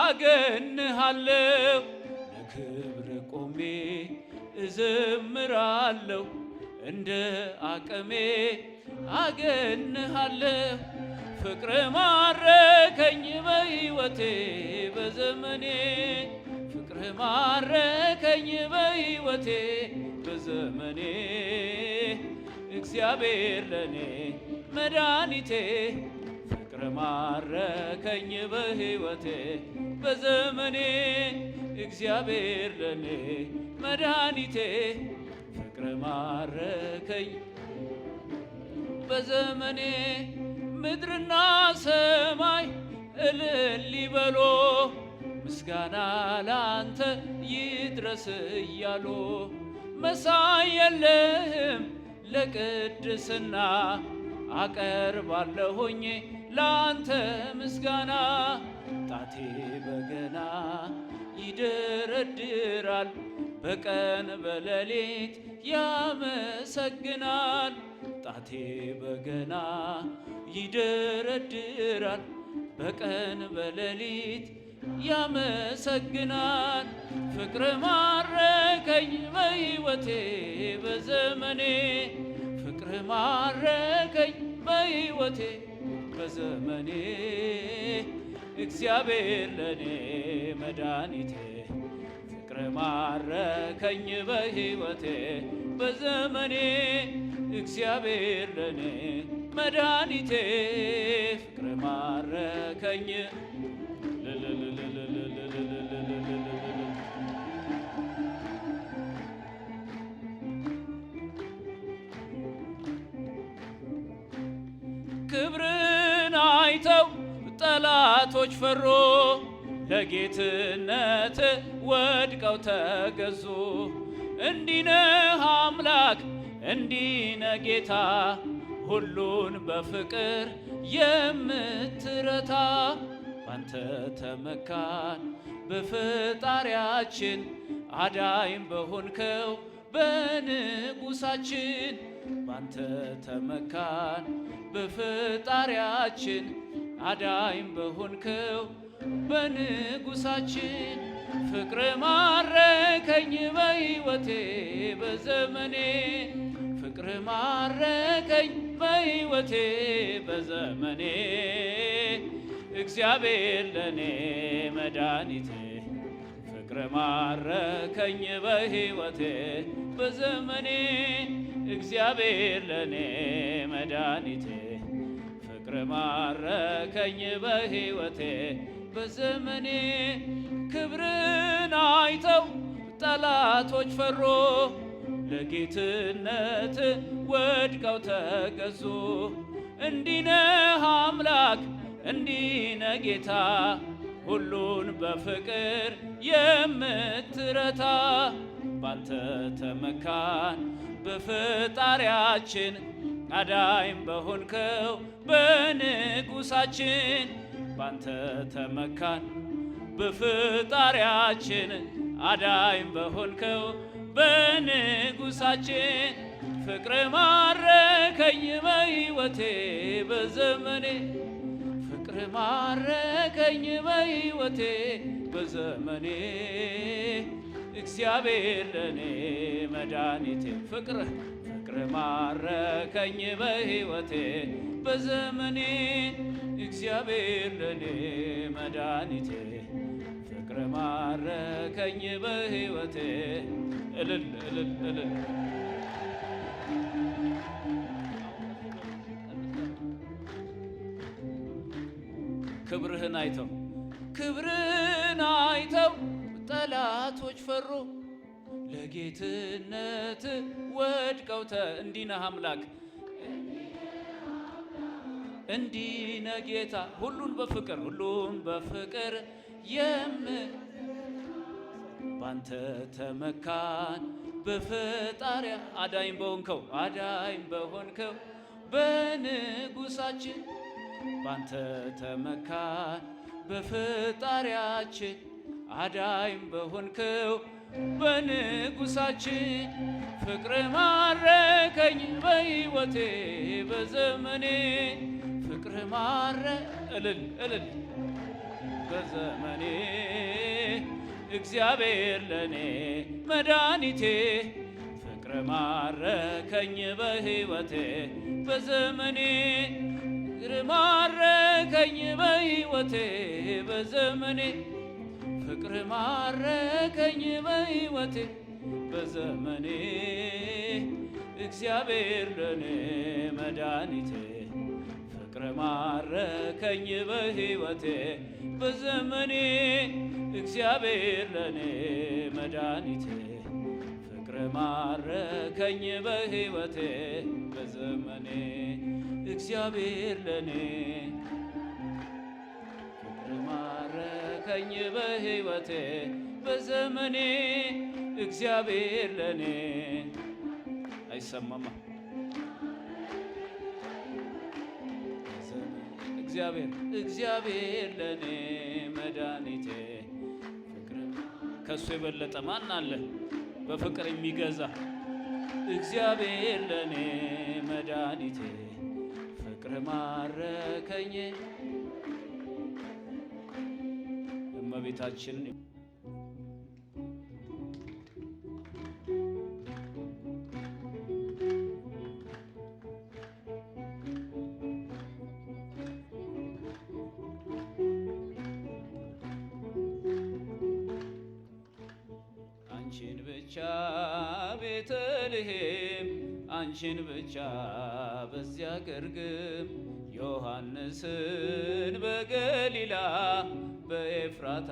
አገንሃለሁ ለክብር ቆሜ እዘምራለሁ እንደ አቅሜ አገንሃለሁ ፍቅር ማረከኝ በሕይወቴ በዘመኔ ፍቅር ማረከኝ በሕይወቴ በዘመኔ እግዚአብሔር ለኔ መድኃኒቴ ፍቅር ማረከኝ በሕይወቴ በዘመኔ እግዚአብሔር ለኔ መድኃኒቴ ፍቅር ማረከኝ በዘመኔ ምድርና ሰማይ እልል ይበሉ ምስጋና ላንተ ይድረስ እያሉ መሳይ የለህም ለቅድስና አቀርባለሁኝ ላንተ ምስጋና ጣቴ በገና ይደረድራል በቀን በሌሊት ያመሰግናል ጣቴ በገና ይደረድራል በቀን በሌሊት ያመሰግናል ፍቅር ማረከኝ በሕይወቴ በዘመኔ ፍቅር ማረከኝ በሕይወቴ በዘመኔ እግዚአብሔር ለኔ መድኃኒቴ ፍቅር ፍቅር ማረከኝ በሕይወቴ በዘመኔ እግዚአብሔር ለኔ መድኃኒቴ ፍቅር ማረከኝ ክብርን አይተው ጠላቶች ፈሩ ለጌትነት ወድቀው ተገዙ እንዲነህ አምላክ እንዲነህ ጌታ ሁሉን በፍቅር የምትረታ ባንተ ተመካን በፈጣሪያችን አዳኝ በሆንከው በንጉሳችን ባንተ ተመካን በፈጣሪያችን አዳኝ በሆንከው በንጉሳችን ፍቅር ማረከኝ በሕይወቴ በዘመኔ ፍቅር ማረከኝ በሕይወቴ በዘመኔ እግዚአብሔር ለኔ መድኃኒቴ ፍቅር ማረከኝ በሕይወቴ በዘመኔ እግዚአብሔር ለኔ መድኃኒቴ ፍቅር ማረከኝ በሕይወቴ በዘመኔ ክብርን አይተው ጠላቶች ፈሩ ለጌትነት ወድቀው ተገዙ እንዲነህ አምላክ እንዲነህ ጌታ ሁሉን በፍቅር የምትረታ ባንተ ተመካን በፈጣሪያችን አዳኝ በሆንከው በንጉሳችን ባንተ ተመካን በፈጣሪያችን አዳኝ በሆንከው በንጉሳችን ፍቅር ማረከኝ በሕይወቴ በዘመኔ ፍቅር ማረከኝ በሕይወቴ በዘመኔ እግዚአብሔር ለኔ መድኃኒቴ ፍቅር ማረከኝ በሕይወቴ በዘመኔ እግዚአብሔር ለኔ መድኃኒቴ ፍቅር ማረከኝ በሕይወቴ እልል እልል እልል ክብርህን አይተው ጠላቶች ፈሩ ለጌትነት ወድቀው እንዲነህ አምላክ እንዲነህ ጌታ ሁሉን በፍቅር ባንተ ተመካን በፈጣሪያ አዳኝ በሆንከው በንጉሳችን ባንተ ተመካን በፈጣሪያችን አዳኝ በሆንከው በንጉሳችን ፍቅር ማረከኝ በሕይወቴ በዘመኔ ፍቅር እልል እልል በዘመኔ እግዚአብሔር ለኔ መድኃኒቴ ፍቅር ማረከኝ በሕይወቴ በዘመኔ ፍቅር ማረከኝ በሕይወቴ በዘመኔ ፍቅር ማረከኝ በሕይወቴ በዘመኔ እግዚአብሔር ለኔ መድኃኒቴ ፍቅር ማረከኝ በሕይወቴ በዘመኔ እግዚአብሔር ለኔ መድኃኒቴ ፍቅር ማረከኝ በሕይወቴ በዘመኔ እግዚአብሔር ለኔ ፍቅር ማረከኝ በሕይወቴ በዘመኔ እግዚአብሔር ለኔ አይሰማማ እግዚአብሔር ለኔ መድኃኒቴ ፍቅር ከሱ የበለጠ ማን አለ በፍቅር የሚገዛ እግዚአብሔር ለኔ መድኃኒቴ ፍቅር ማረከኝ እመቤታችን ቤተልሔም አንቺን ብቻ በዚያ ግርግም ዮሐንስን በገሊላ በኤፍራታ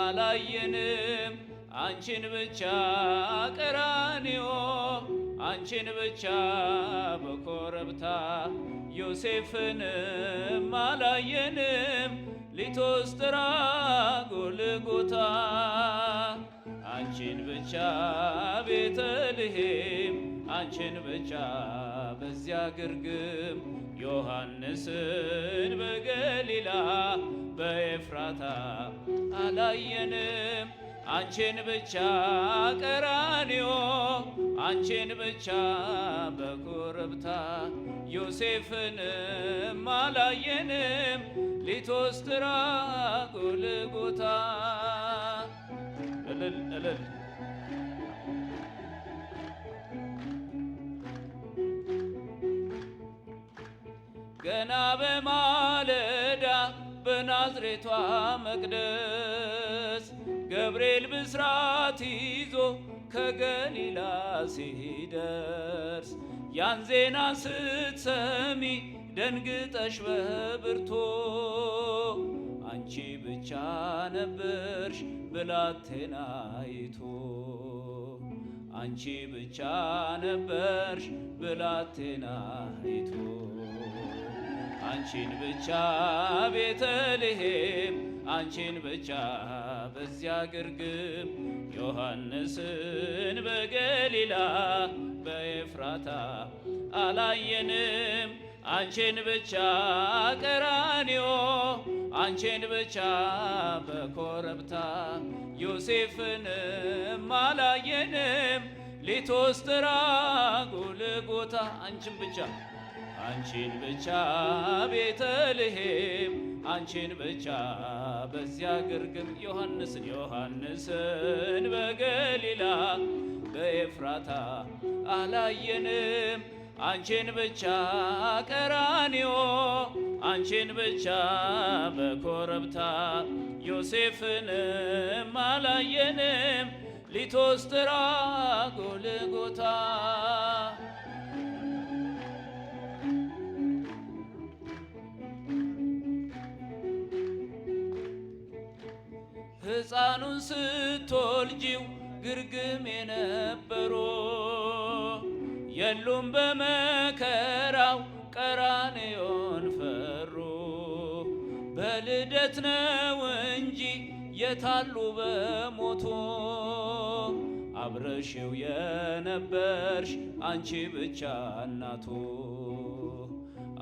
አላየንም አንቺን ብቻ ቀራንዮ አንቺን ብቻ በኮረብታ ዮሴፍንም አላየንም ሊቶስጥራ ጎልጎታ አንቺን ብቻ ቤተልሔም አንቺን ብቻ በዚያ ግርግም ዮሐንስን በገሊላ በኤፍራታ አላየንም አንቺን ብቻ ቀራንዮ አንቺን ብቻ በኮረብታ ዮሴፍንም አላየንም ሊቶስጥራ ጎልጎታ እልል እልል ገና በማለዳ በናዝሬቷ መቅደስ ገብርኤል ብስራት ይዞ ከገሊላ ሲደርስ ያን ዜና ስትሰሚ ደንግጠሽ በብርቱ አንቺ ብቻ ነበርሽ ብላቴናይቱ አንቺ ብቻ ነበርሽ ብላቴናይቱ አንቺን ብቻ ቤተልሔም አንቺን ብቻ በዚያ ግርግም ዮሐንስን በገሊላ በኤፍራታ አላየንም አንቺን ብቻ ቀራንዮ አንቺን ብቻ በኮረብታ ዮሴፍንም አላየንም ሊቶስጥራ ጎልጎታ አንቺን ብቻ አንቺን ብቻ ቤተልሔም አንቺን ብቻ በዚያ ግርግም ዮሐንስን በገሊላ በኤፍራታ አላየንም አንቺን ብቻ ቀራንዮ አንቺን ብቻ በኮረብታ ዮሴፍንም አላየንም ሊቶስጥራ ጎልጎታ ሕፃኑን ስትወልጂው ግርግም የነበሩ የሉም በመከራው ቀራንዮን ፈሩ በልደት ነው እንጂ የታሉ በሞቱ አብረሽው የነበርሽ አንቺ ብቻ እናቱ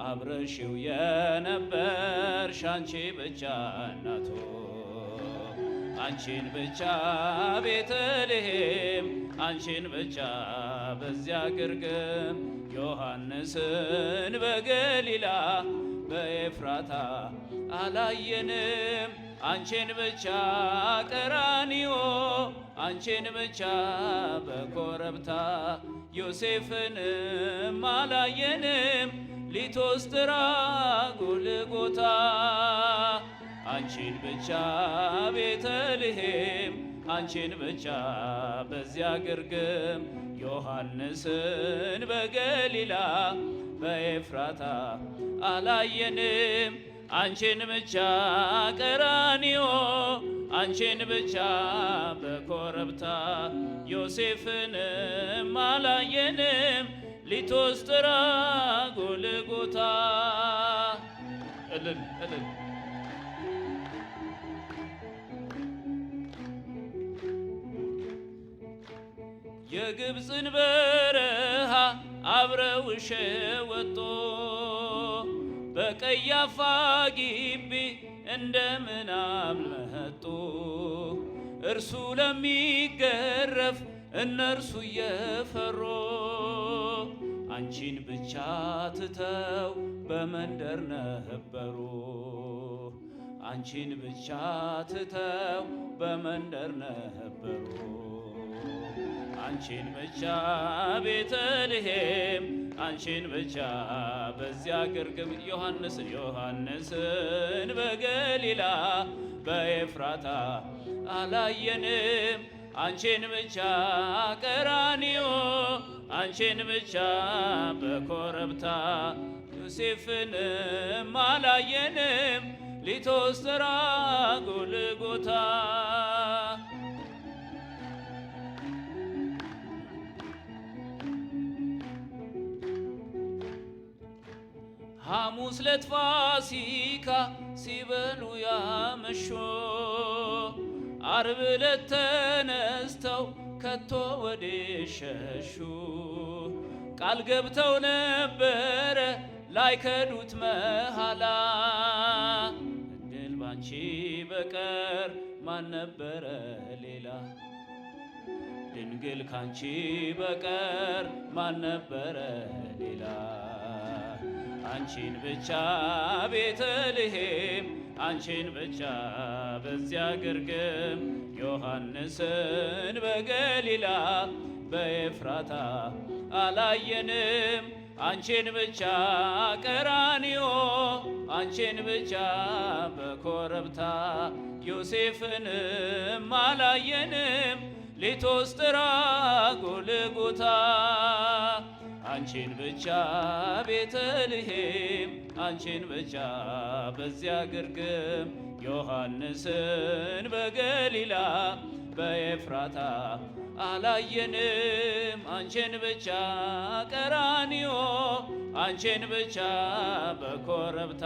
አብረሽው የነበርሽ አንቺ ብቻ እናቱ አንቺን ብቻ ቤተልሔም አንቺን ብቻ በዚያ ግርግም ዮሐንስን በገሊላ በኤፍራታ አላየንም አንቺን ብቻ ቀራንዮ አንቺን ብቻ በኮረብታ ዮሴፍንም አላየንም ሊቶስጥራ ጎልጎታ አንቺን ብቻ ቤተልሔም አንቺን ብቻ በዚያ ግርግም ዮሐንስን በገሊላ በኤፍራታ አላየንም አንቺን ብቻ ቀራንዮ አንቺን ብቻ በኮረብታ ዮሴፍንም አላየንም ሊቶስጥራ ጎልጎታ እልል እልል የግብፅን በረሃ አብረውሽ ወጦ በቀያፋ ግቢ እንደምን መጡ እርሱ ለሚገረፍ እነርሱ እየፈሩ አንቺን ብቻ ትተው በመንደር ነበሩ አንቺን ብቻ ትተው በመንደር ነበሩ አንቺን ብቻ ቤተልሔም አንቺን ብቻ በዚያ ግርግም ዮሐንስን በገሊላ በኤፍራታ አላየንም አንቺን ብቻ ቀራንዮ አንቺን ብቻ በኮረብታ ዮሴፍንም አላየንም ሊቶስትራ ጎልጎታ ሐሙስ ዕለት ፋሲካ ሲበሉ ያመሹ ዓርብ ዕለት ተነስተው ከቶ ወዴት ሸሹ? ቃል ገብተው ነበረ ላይከዱት መሐላ እድል ባንቺ በቀር ማን ነበረ ሌላ? ድንግል ካንቺ በቀር ማን ነበረ ሌላ? አንቺን ብቻ ቤተልሔም አንቺን ብቻ በዚያ ግርግም ዮሐንስን በገሊላ በኤፍራታ አላየንም አንቺን ብቻ ቀራንዮ አንቺን ብቻ በኮረብታ ዮሴፍንም አላየንም ሊቶስትራ ጎልጎታ አንቺን ብቻ ቤተልሔም አንቺን ብቻ በዚያ ግርግም ዮሐንስን በገሊላ በኤፍራታ አላየንም አንቺን ብቻ ቀራንዮ አንቺን ብቻ በኮረብታ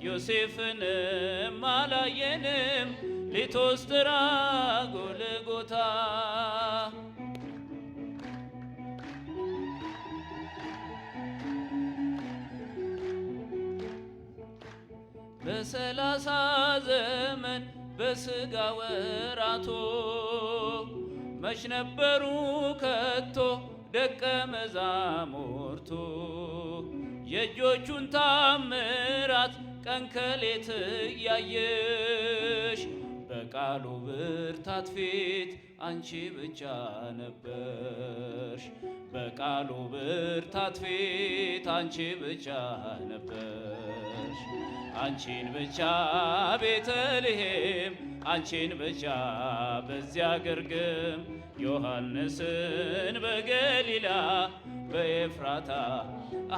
ዮሴፍንም አላየንም ሊቶስትራ ጎልጎታ በሰላሳ ዘመን በሥጋ ወራቶ መች ነበሩ ከቶ ደቀ መዛሙርቱ የእጆቹን ታምራት ቀን ከሌት እያየሽ በቃሉ ብርታት ፊት አንቺ ብቻ ነበርሽ በቃሉ ብርታት ፊት አንቺ ብቻ ነበርሽ አንቺን ብቻ ቤተልሔም አንቺን ብቻ በዚያ ግርግም ዮሐንስን በገሊላ በኤፍራታ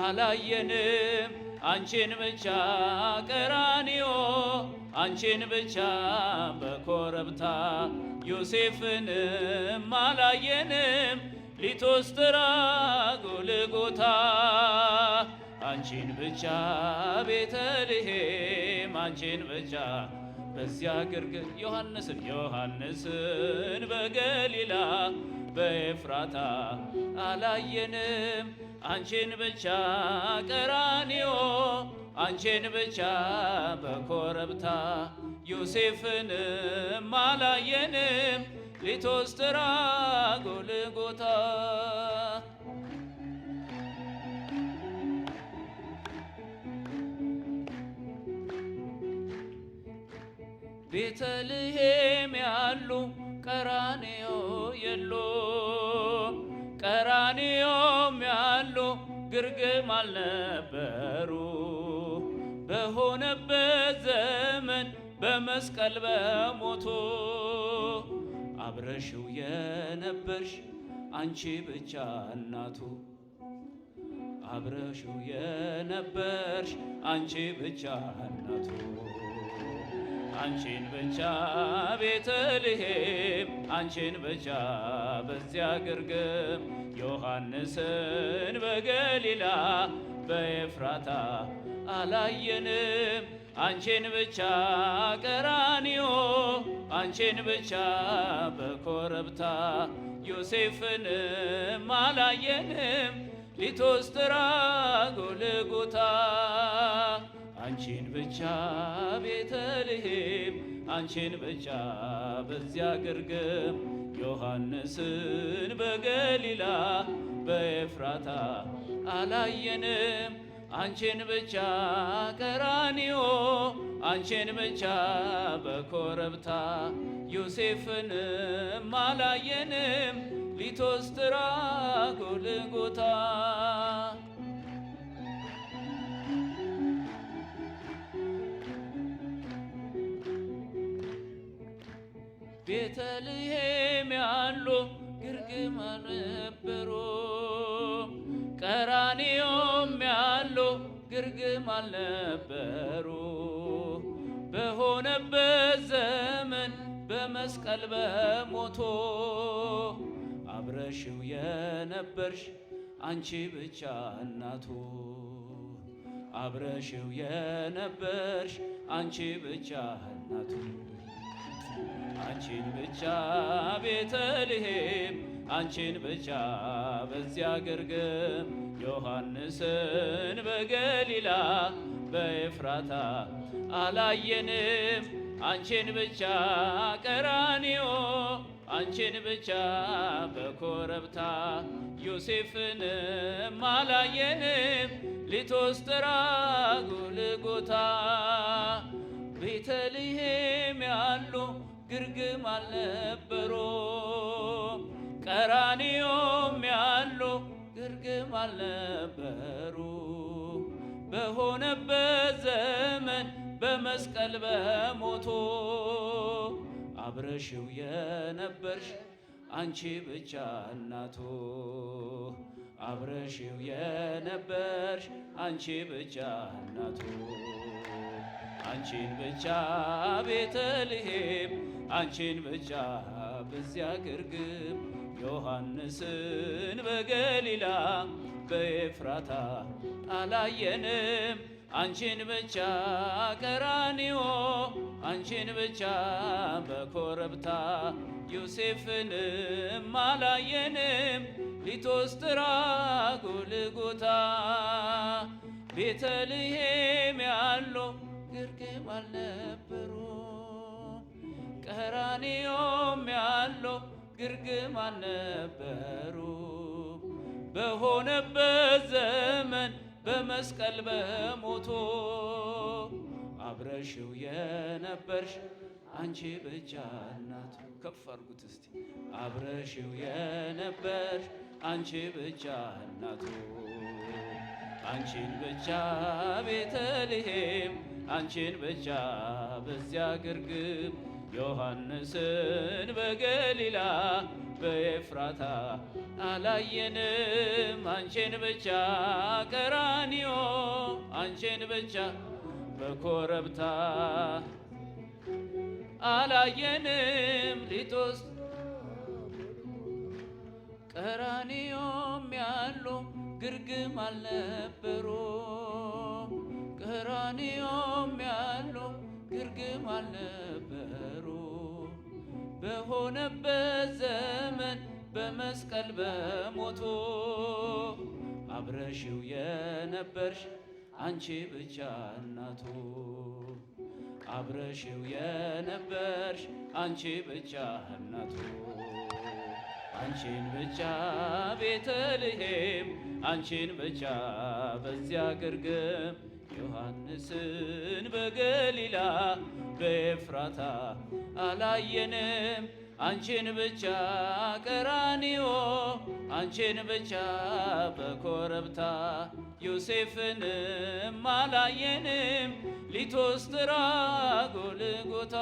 አላየንም አንቺን ብቻ ቀራንዮ አንቺን ብቻ በኮረብታ ዮሴፍንም አላየንም ሊቶስትራ ጎልጎታ አንቺን ብቻ ቤተልሔም አንቺን ብቻ በዚያ ግርግም ዮሐንስን በገሊላ በኤፍራታ አላየንም አንቺን ብቻ ቀራንዮ አንቺን ብቻ በኮረብታ ዮሴፍንም አላየንም ሊቶስትራ ጎልጎታ ቤተልሔም ያሉ ቀራንዮ የሉ ቀራንዮም ያሉ ግርግም አልነበሩ በሆነበት ዘመን በመስቀል በሞቱ አብረሽው የነበርሽ አንቺ ብቻ እናቱ አብረሽው የነበርሽ አንቺ ብቻ እናቱ አንቺን ብቻ ቤተልሔም አንቺን ብቻ በዚያ ግርግም ዮሐንስን በገሊላ በኤፍራታ አላየንም አንቺን ብቻ ቀራንዮ አንቺን ብቻ በኮረብታ ዮሴፍንም አላየንም ሊቶስትራ ጎልጎታ አንቺን ብቻ ቤተልሔም አንቺን ብቻ በዚያ ግርግም ዮሐንስን በገሊላ በኤፍራታ አላየንም አንቺን ብቻ ቀራንዮ አንቺን ብቻ በኮረብታ ዮሴፍንም አላየንም ሊቶስትራ ጎልጎታ ቤተልሔም ያሉ ግርግም አልነበሩ፣ ቀራንዮም ያሉ ግርግም አልነበሩ። በሆነበት ዘመን በመስቀል በሞቶ አብረሽው የነበርሽ አንቺ ብቻ እናቱ፣ አብረሽው የነበርሽ አንቺ ብቻ እናቱ። አንቺን ብቻ ቤተልሔም አንቺን ብቻ በዚያ ግርግም ዮሐንስን በገሊላ በኤፍራታ አላየንም። አንቺን ብቻ ቀራንዮ አንቺን ብቻ በኮረብታ ዮሴፍንም አላየንም። ሊቶስጥራ ጎልጎታ ቤተልሔም ያሉ ግርግም አልነበሩ፣ ቀራንዮም ያሉ ግርግም አልነበሩ። በሆነበት ዘመን በመስቀል በሞቶ አብረሽው የነበርሽ አንቺ ብቻ እናቱ፣ አብረሽው የነበርሽ አንቺ ብቻ እናቱ። አንቺን ብቻ ቤተልሔም አንቺን ብቻ በዚያ ግርግም ዮሐንስን በገሊላ በኤፍራታ አላየንም። አንቺን ብቻ ቀራንዮ አንቺን ብቻ በኮረብታ ዮሴፍንም አላየንም። ሊቶስጥራ ጎልጎታ ቤተልሔም ያሉ ግርግም አልነበሩ፣ ቀራንዮም ያሉ ግርግም አልነበሩ። በሆነበት ዘመን በመስቀል በሞቶ አብረሽው የነበርሽ አንቺ ብቻ እናቱ። ከፍ አድርጉት እስቲ። አብረሽው የነበርሽ አንቺ ብቻ እናቱ፣ አንቺን ብቻ ቤተልሔም አንቺን ብቻ በዚያ ግርግም ዮሐንስን በገሊላ በኤፍራታ አላየንም። አንቺን ብቻ ቀራንዮ አንቺን ብቻ በኮረብታ አላየንም። ሊቶስ ቀራንዮም ያሉ ግርግም አልነበሩ፣ ቀራንዮም ያሉ ግርግም አልነበሩ። በሆነበት ዘመን በመስቀል በሞቶ አብረሽው የነበርሽ አንቺ ብቻ እናቱ፣ አብረሽው የነበርሽ አንቺ ብቻ እናቱ። አንቺን ብቻ ቤተልሔም አንቺን ብቻ በዚያ ግርግም ዮሐንስን በገሊላ በኤፍራታ አላየንም። አንቺን ብቻ ቀራንዮ አንቺን ብቻ በኮረብታ ዮሴፍንም አላየንም። ሊቶስጥራ ጎልጎታ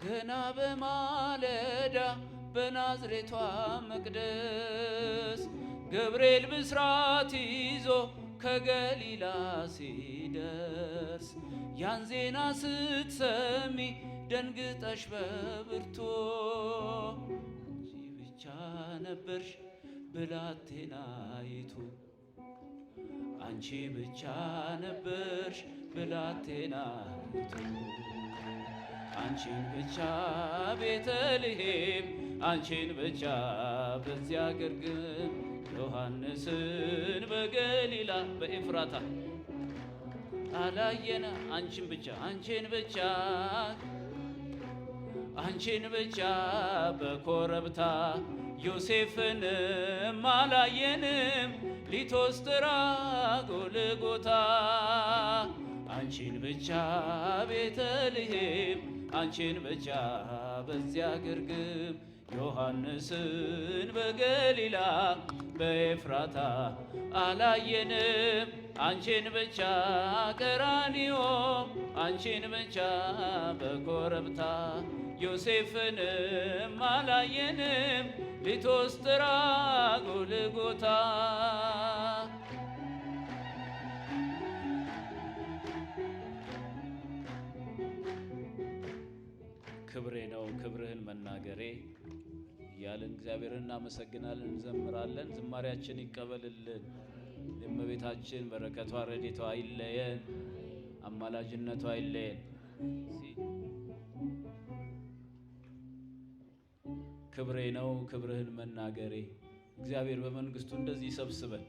ገና በማለዳ በናዝሬቷ መቅደስ ገብርኤል ብስራት ይዞ ከገሊላ ሲደርስ ያን ዜና ስትሰሚ ደንግጠሽ በብርቱ አንቺ ብቻ ነበርሽ ብላቴናይቱ፣ አንቺ ብቻ ነበርሽ ብላቴናይቱ። አንቺን ብቻ ቤተልሔም አንቺን ብቻ በዚያ ግርግም ዮሐንስን በገሊላ በኤፍራታ አላየነ። አንቺን ብቻ አንቺን ብቻ አንቺን ብቻ በኮረብታ ዮሴፍንም አላየንም። ሊቶስጥራ ጎልጎታ አንቺን ብቻ ቤተልሔም አንቺን ብቻ በዚያ ግርግም ዮሐንስን በገሊላ በኤፍራታ አላየንም አንቺን ብቻ ቀራንዮ አንቺን ብቻ በኮረብታ ዮሴፍንም አላየንም ሊቶስጥራ ጎልጎታ ክብሬ ነው ክብርህን መናገሬ እያልን እግዚአብሔርን እናመሰግናለን፣ እንዘምራለን። ዝማሬያችን ይቀበልልን። የእመቤታችን በረከቷ ረድኤቷ አይለየን፣ አማላጅነቷ አይለየን። ክብሬ ነው ክብርህን መናገሬ። እግዚአብሔር በመንግስቱ እንደዚህ ይሰብስበን፣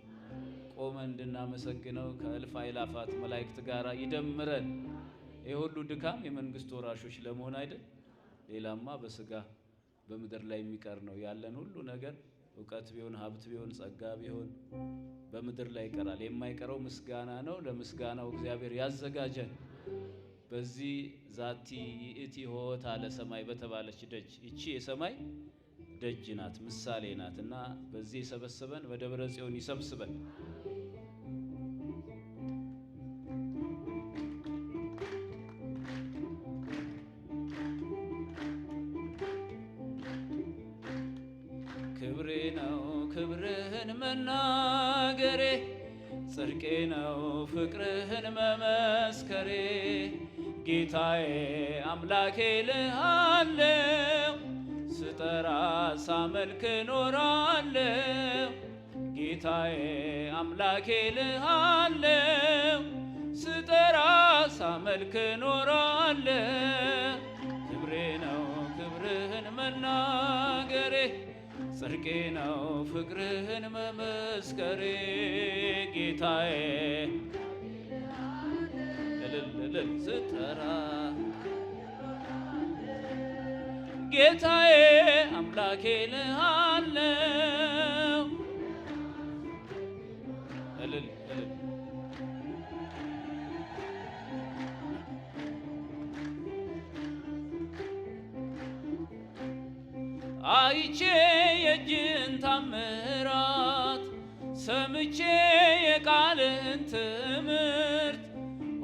ቆመን እንድናመሰግነው ከእልፍ አእላፋት መላእክት ጋር ይደምረን። ይህ ሁሉ ድካም የመንግስቱ ወራሾች ለመሆን አይደል? ሌላማ በስጋ በምድር ላይ የሚቀር ነው። ያለን ሁሉ ነገር እውቀት ቢሆን ሀብት ቢሆን ጸጋ ቢሆን በምድር ላይ ይቀራል። የማይቀረው ምስጋና ነው። ለምስጋናው እግዚአብሔር ያዘጋጀን በዚህ ዛቲ ይእቲ ሆታ ለሰማይ በተባለች ደጅ። ይቺ የሰማይ ደጅ ናት፣ ምሳሌ ናት እና በዚህ የሰበሰበን በደብረ ጽዮን ይሰብስበን። ክብሬ ነው ክብርህን መናገሬ፣ ጽድቄ ነው ፍቅርህን መመስከሬ። ጌታዬ አምላኬ ልሃለው፣ ስጠራ ሳመልክ ኖራለው። ጌታዬ አምላኬ ልሃለው፣ ስጠራ ሳመልክ ኖራለው። ክብሬ ነው ክብርህን መናገሬ፣ ጽድቄ ነው ፍቅርህን መመስከሬ። ጌታዬ እልል ስጠራ፣ ጌታዬ አምላኬ ልሃለው። እልል አይቼ የእጅን ታምራት ሰምቼ የቃልን ትምህርት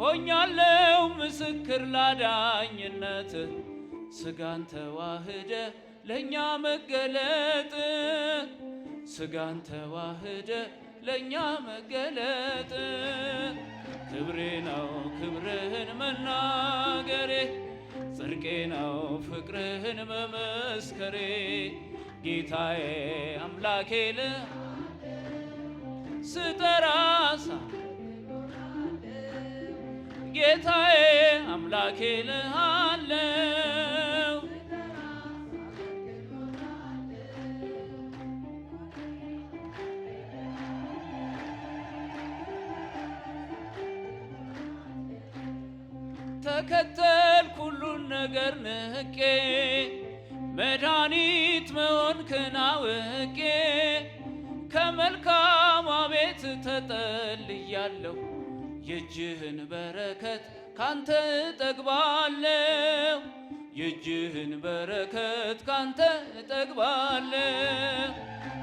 ሆኛለው ምስክር ላዳኝነት። ስጋን ተዋህደ ለእኛ መገለጥ፣ ስጋን ተዋህደ ለእኛ መገለጥ። ክብሬ ነው ክብርህን መናገሬ፣ ጽድቄ ነው ፍቅርህን መመስከሬ። ጌታዬ አምላኬ ስጠራ፣ ጌታዬ አምላኬ ልሃለው። ተከተልኩ ሁሉን ነገር ንቄ፣ መድኃኒት መሆንክን አውቄ። ከመልካሟ ቤት ተጠልያለሁ፣ የእጅህን በረከት ካንተ እጠግባለሁ። የእጅህን በረከት ካንተ እጠግባለሁ።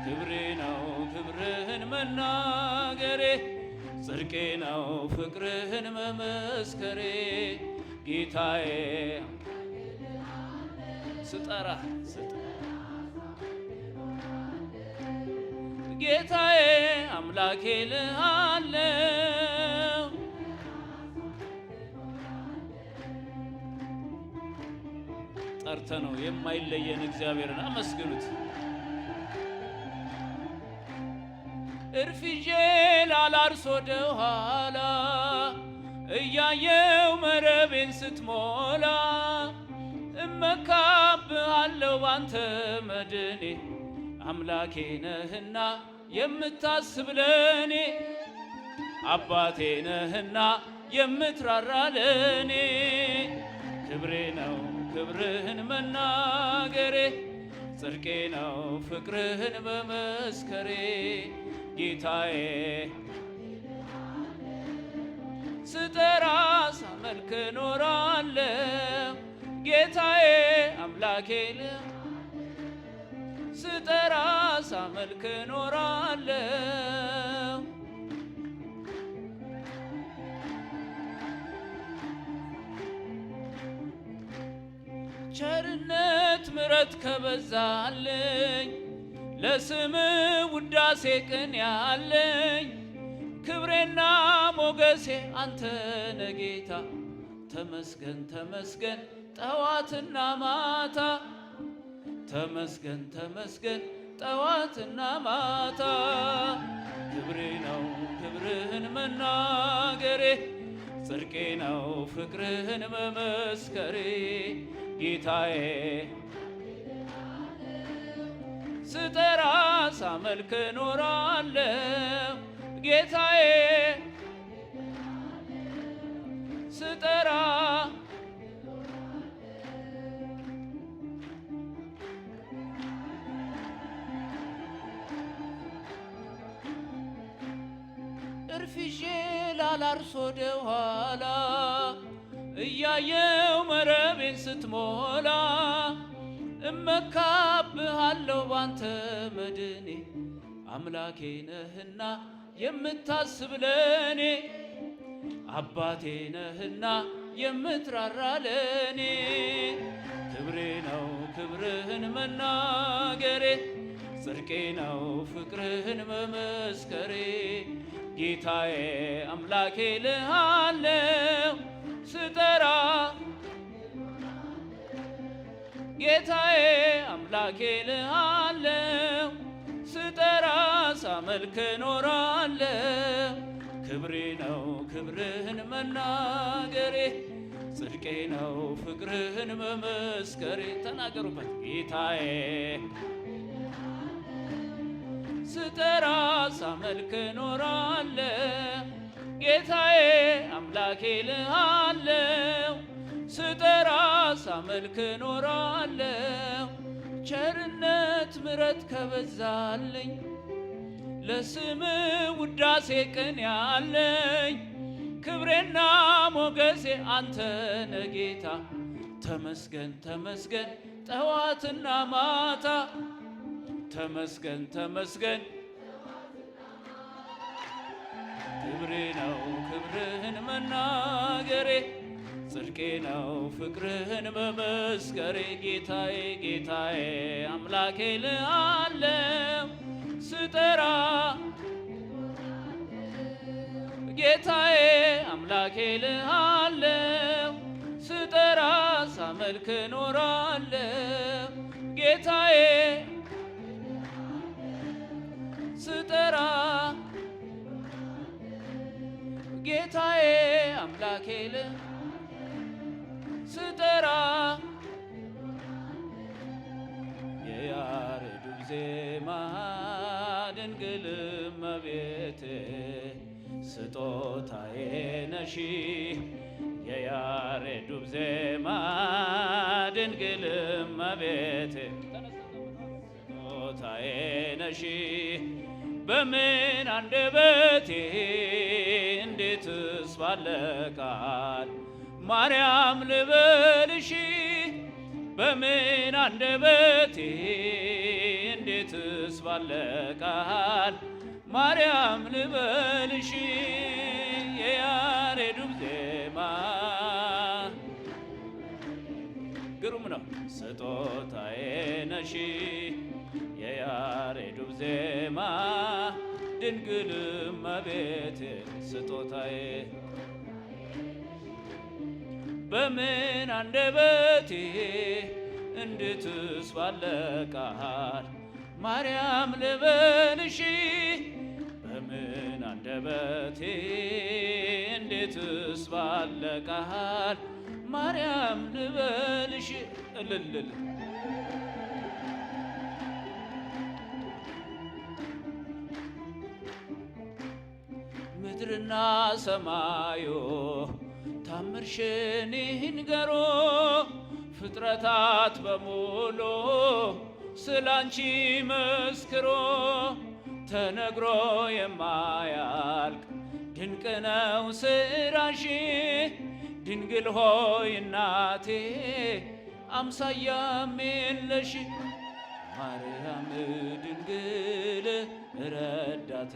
ክብሬ ነው ክብርህን መናገሬ፣ ጽድቄ ነው ፍቅርህን መመስከሬ። ጌታዬ ስጠራ፣ ጌታዬ አምላኬ ልሃለው። ጠርተ ነው የማይለየን እግዚአብሔርን አመስግኑት። እርፍጄ ላላርስ ወደ ኋላ እያየው መረቤን ስትሞላ፣ እመካብሃለሁ ባንተ መድኔ። አምላኬ ነህና የምታስብ ለኔ፣ አባቴ ነህና የምትራራ ለኔ። ክብሬ ነው ክብርህን መናገሬ፣ ጽድቄ ነው ፍቅርህን መመስከሬ። ጌታዬ ስጠራ ሳመልክ ኖራለሁ። ጌታዬ አምላኬ ስጠራ ሳመልክ ኖራለሁ። ቸርነት ምሕረት ከበዛልኝ ለስም ውዳሴ ቅን ያለኝ ክብሬና ሞገሴ አንተ ነህ ጌታ። ተመስገን ተመስገን ጠዋትና ማታ ተመስገን ተመስገን ጠዋትና ማታ። ክብሬ ነው ክብርህን መናገሬ ጽድቄ ነው ፍቅርህን መመስከሬ ጌታዬ። ስጠራ ሳመልክ ኖራለሁ ጌታዬ ስጠራ እርፍሼ ላላርስ ወደ ኋላ እያየው መረቤን ስትሞላ እመካብሃለሁ ባንተ መድኔ አምላኬ ነህና የምታስብ ለኔ አባቴ ነህና የምትራራ ለኔ። ክብሬ ነው ክብርህን መናገሬ ጽድቄ ነው ፍቅርህን መመስከሬ ጌታዬ አምላኬ ልሃለው ስጠራ ጌታዬ አምላኬ ልሃለው ስጠራ ሳመልክ ኖራለሁ። ክብሬ ነው ክብርህን መናገሬ ጽድቄ ነው ፍቅርህን መመስከሬ። ተናገሩበት ጌታዬ ስጠራ ሳመልክ ኖራለሁ ጌታዬ አምላኬ ልሃለው ስጠራ ሳመልክ ኖራለሁ። ቸርነት ምሕረት ከበዛልኝ ለስም ውዳሴ ቅን ያለኝ ክብሬና ሞገሴ አንተ ነህ ጌታ። ተመስገን ተመስገን ጠዋትና ማታ ተመስገን ተመስገን ክብሬ ነው ክብርህን መናገሬ ጽድቄ ነው ፍቅርህን መመስከሬ ጌታዬ ጌታዬ አምላኬ ልሃለው ስጠራ ጌታዬ አምላኬ ልሃለው ስጠራ ሳመልክ ኖራለሁ ጌታዬ ስጠራ ጌታዬ አምላኬ ስጠራ የያሬዱ ዜማ ድንግል እመቤቴ ስጦታዬ ነሽ የያሬዱ ዜማ ድንግል እመቤቴ ስጦታዬ ነሽ በምን አንደበቴ እንዴትስ ባለ ቃል ማርያም ልበልሽ በምን አንደበቴ እንዴትስ ባለ ቃል ማርያም ልበልሽ የያሬዱ ዜማ ግሩም ነው ስጦታዬ ነሽ የያሬዱ ዜማ ድንግል እመቤቴ ስጦታዬ በምን አንደበቴ እንድትስ ባለ ቃል ማርያም ልበልሽ በምን አንደበቴ እንድትስ ባለ ቃል ማርያም ልበልሽ እልልል ምድርና ሰማዩ ታምርሽን ይንገሩ ፍጥረታት በሙሉ ስላንቺ መስክሮ ተነግሮ የማያልቅ ድንቅ ነው ስራሽ ድንግል ሆይ እናቴ አምሳያም የለሽ ማርያም ድንግል ረዳቴ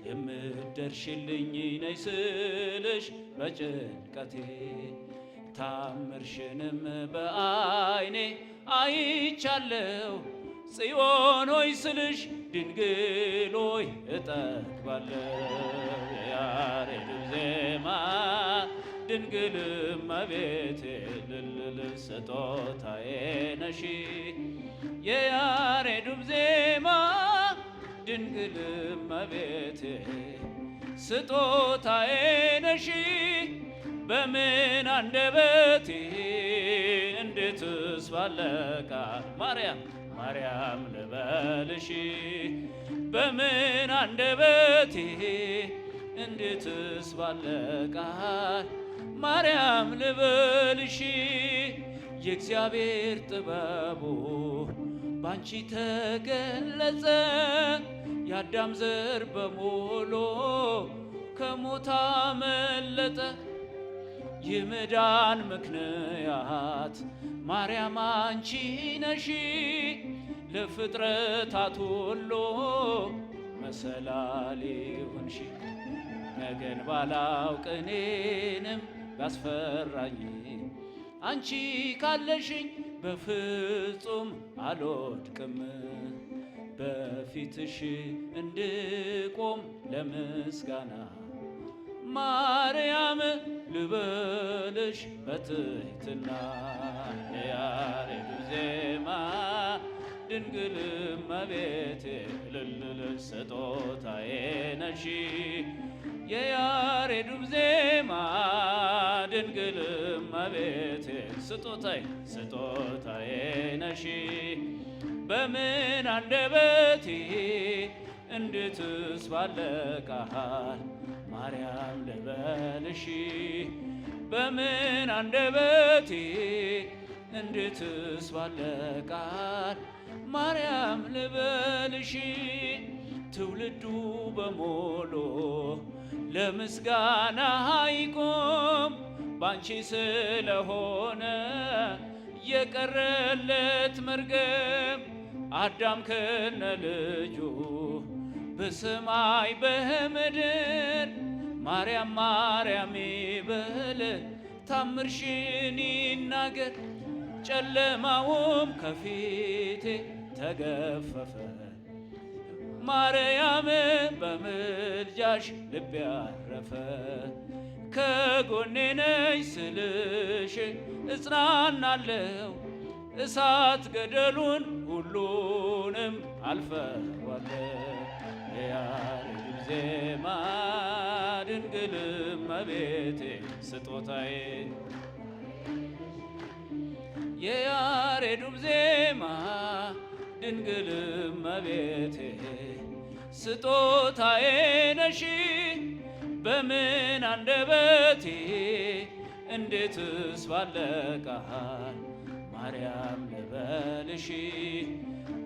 የምትደርሽልኝ ነይ ስልሽ በጭንቀቴ ታምርሽንም በዓይኔ አይቻለው ጽዮን ሆይ ስልሽ ድንግል ሆይ እጠግባለሁ የያሬድ ዜማ ድንግል እመቤቴ ልልል ስጦታዬ ነሽ የያሬድ ዜማ ድንግል እመቤቴ ስጦታዬ ነሽ በምን አንደበቴ እንዴትስ ባለ ቃል ማርያም ልበልሽ በምን አንደበቴ እንዴትስ ባለ ቃል ማርያም ልበልሽ የእግዚአብሔር ጥበቡ ባንቺ ተገለጸ የአዳም ዘር በሙሉ ከሞት አመለጠ የመዳን ምክንያት ማርያም አንቺ ነሽ ለፍጥረታት ሁሉ መሰላል ሆንሽ ነገን ባላውቅ እኔንም ቢያስፈራኝ አንቺ ካለሽኝ በፍጹም አልወድቅም በፊትሽ እንድቆም ለምስጋና ማርያም ልበልሽ በትሕትና የያሬድ ዜማ ድንግል እመቤቴ ልልል ስጦታዬ ነሽ የያሬድ ዜማ ድንግል እመቤቴ ስጦታዬ ነሽ በምን አንደበቴ እንዴትስ ባለ ቃል ማርያም ልበልሽ በምን አንደበቴ እንዴትስ ባለ ቃል ማርያም ልበልሽ ትውልዱ በሙሉ ለምስጋና ይቆም ባንቺ ስለሆነ የቀረለት መርገም አዳም ከነ ልጁ በሰማይ በምድር ማርያም ይበል ታምርሽን ይናገር ጨለማውም ከፊቴ ተገፈፈ ማርያም በምልጃሽ ልቤ ያረፈ ከጎኔ ነሽ ስልሽ እጽናናለሁ እሳት ገደሉን ሁሉንም አልፈዋለሁ የያሬድ ዜማ ድንግል እመቤቴ ስጦታዬ የያሬድ ዜማ ድንግል እመቤቴ ስጦታዬ ነሽ በምን አንደበቴ እንዴትስ ባለ ቃል ማርያም ልበልሽ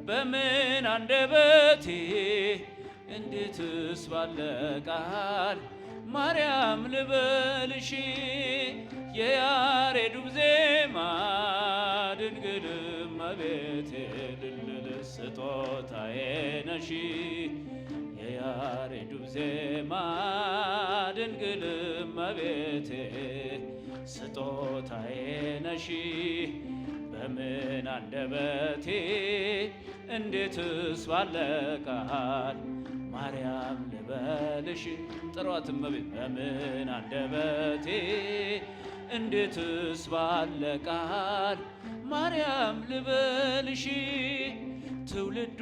በምን አንደበቴ እንዴትስ ባለ ቃል ማርያም ልበልሽ የያሬድ ዜማ ድንግል እመቤቴ ልልል ስጦታዬ ነሽ የያሬድ ዜማ ድንግል እመቤቴ ስጦታዬ ነሽ በምን አንደበቴ እንዴትስ ባለ ቃል ማርያም ልበልሽ ጥሯት እመቤት በምን አንደበቴ እንዴትስ ባለ ቃል ማርያም ልበልሽ ትውልዱ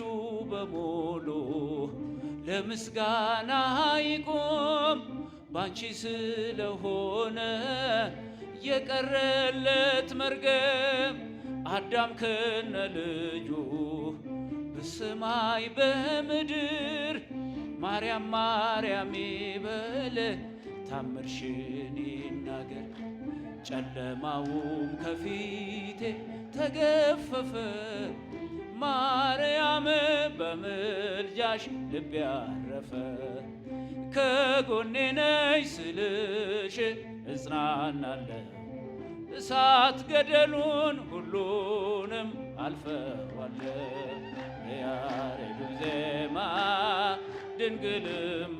በሙሉ ለምስጋና ይቆም ባንቺ ስለሆነ የቀረለት መርገም አዳም ከነ ልጁ በሰማይ በምድር ማርያም ይበል ታምርሽን ይናገር ጨለማውም ከፊቴ ተገፈፈ ማርያም በምልጃሽ ልቤ ያረፈ ከጎኔ ነሽ ስልሽ እጽናናለሁ እሳት ገደሉን ሁሉንም አልፈዋለሁ። የያሬዱ ዜማ ድንግልም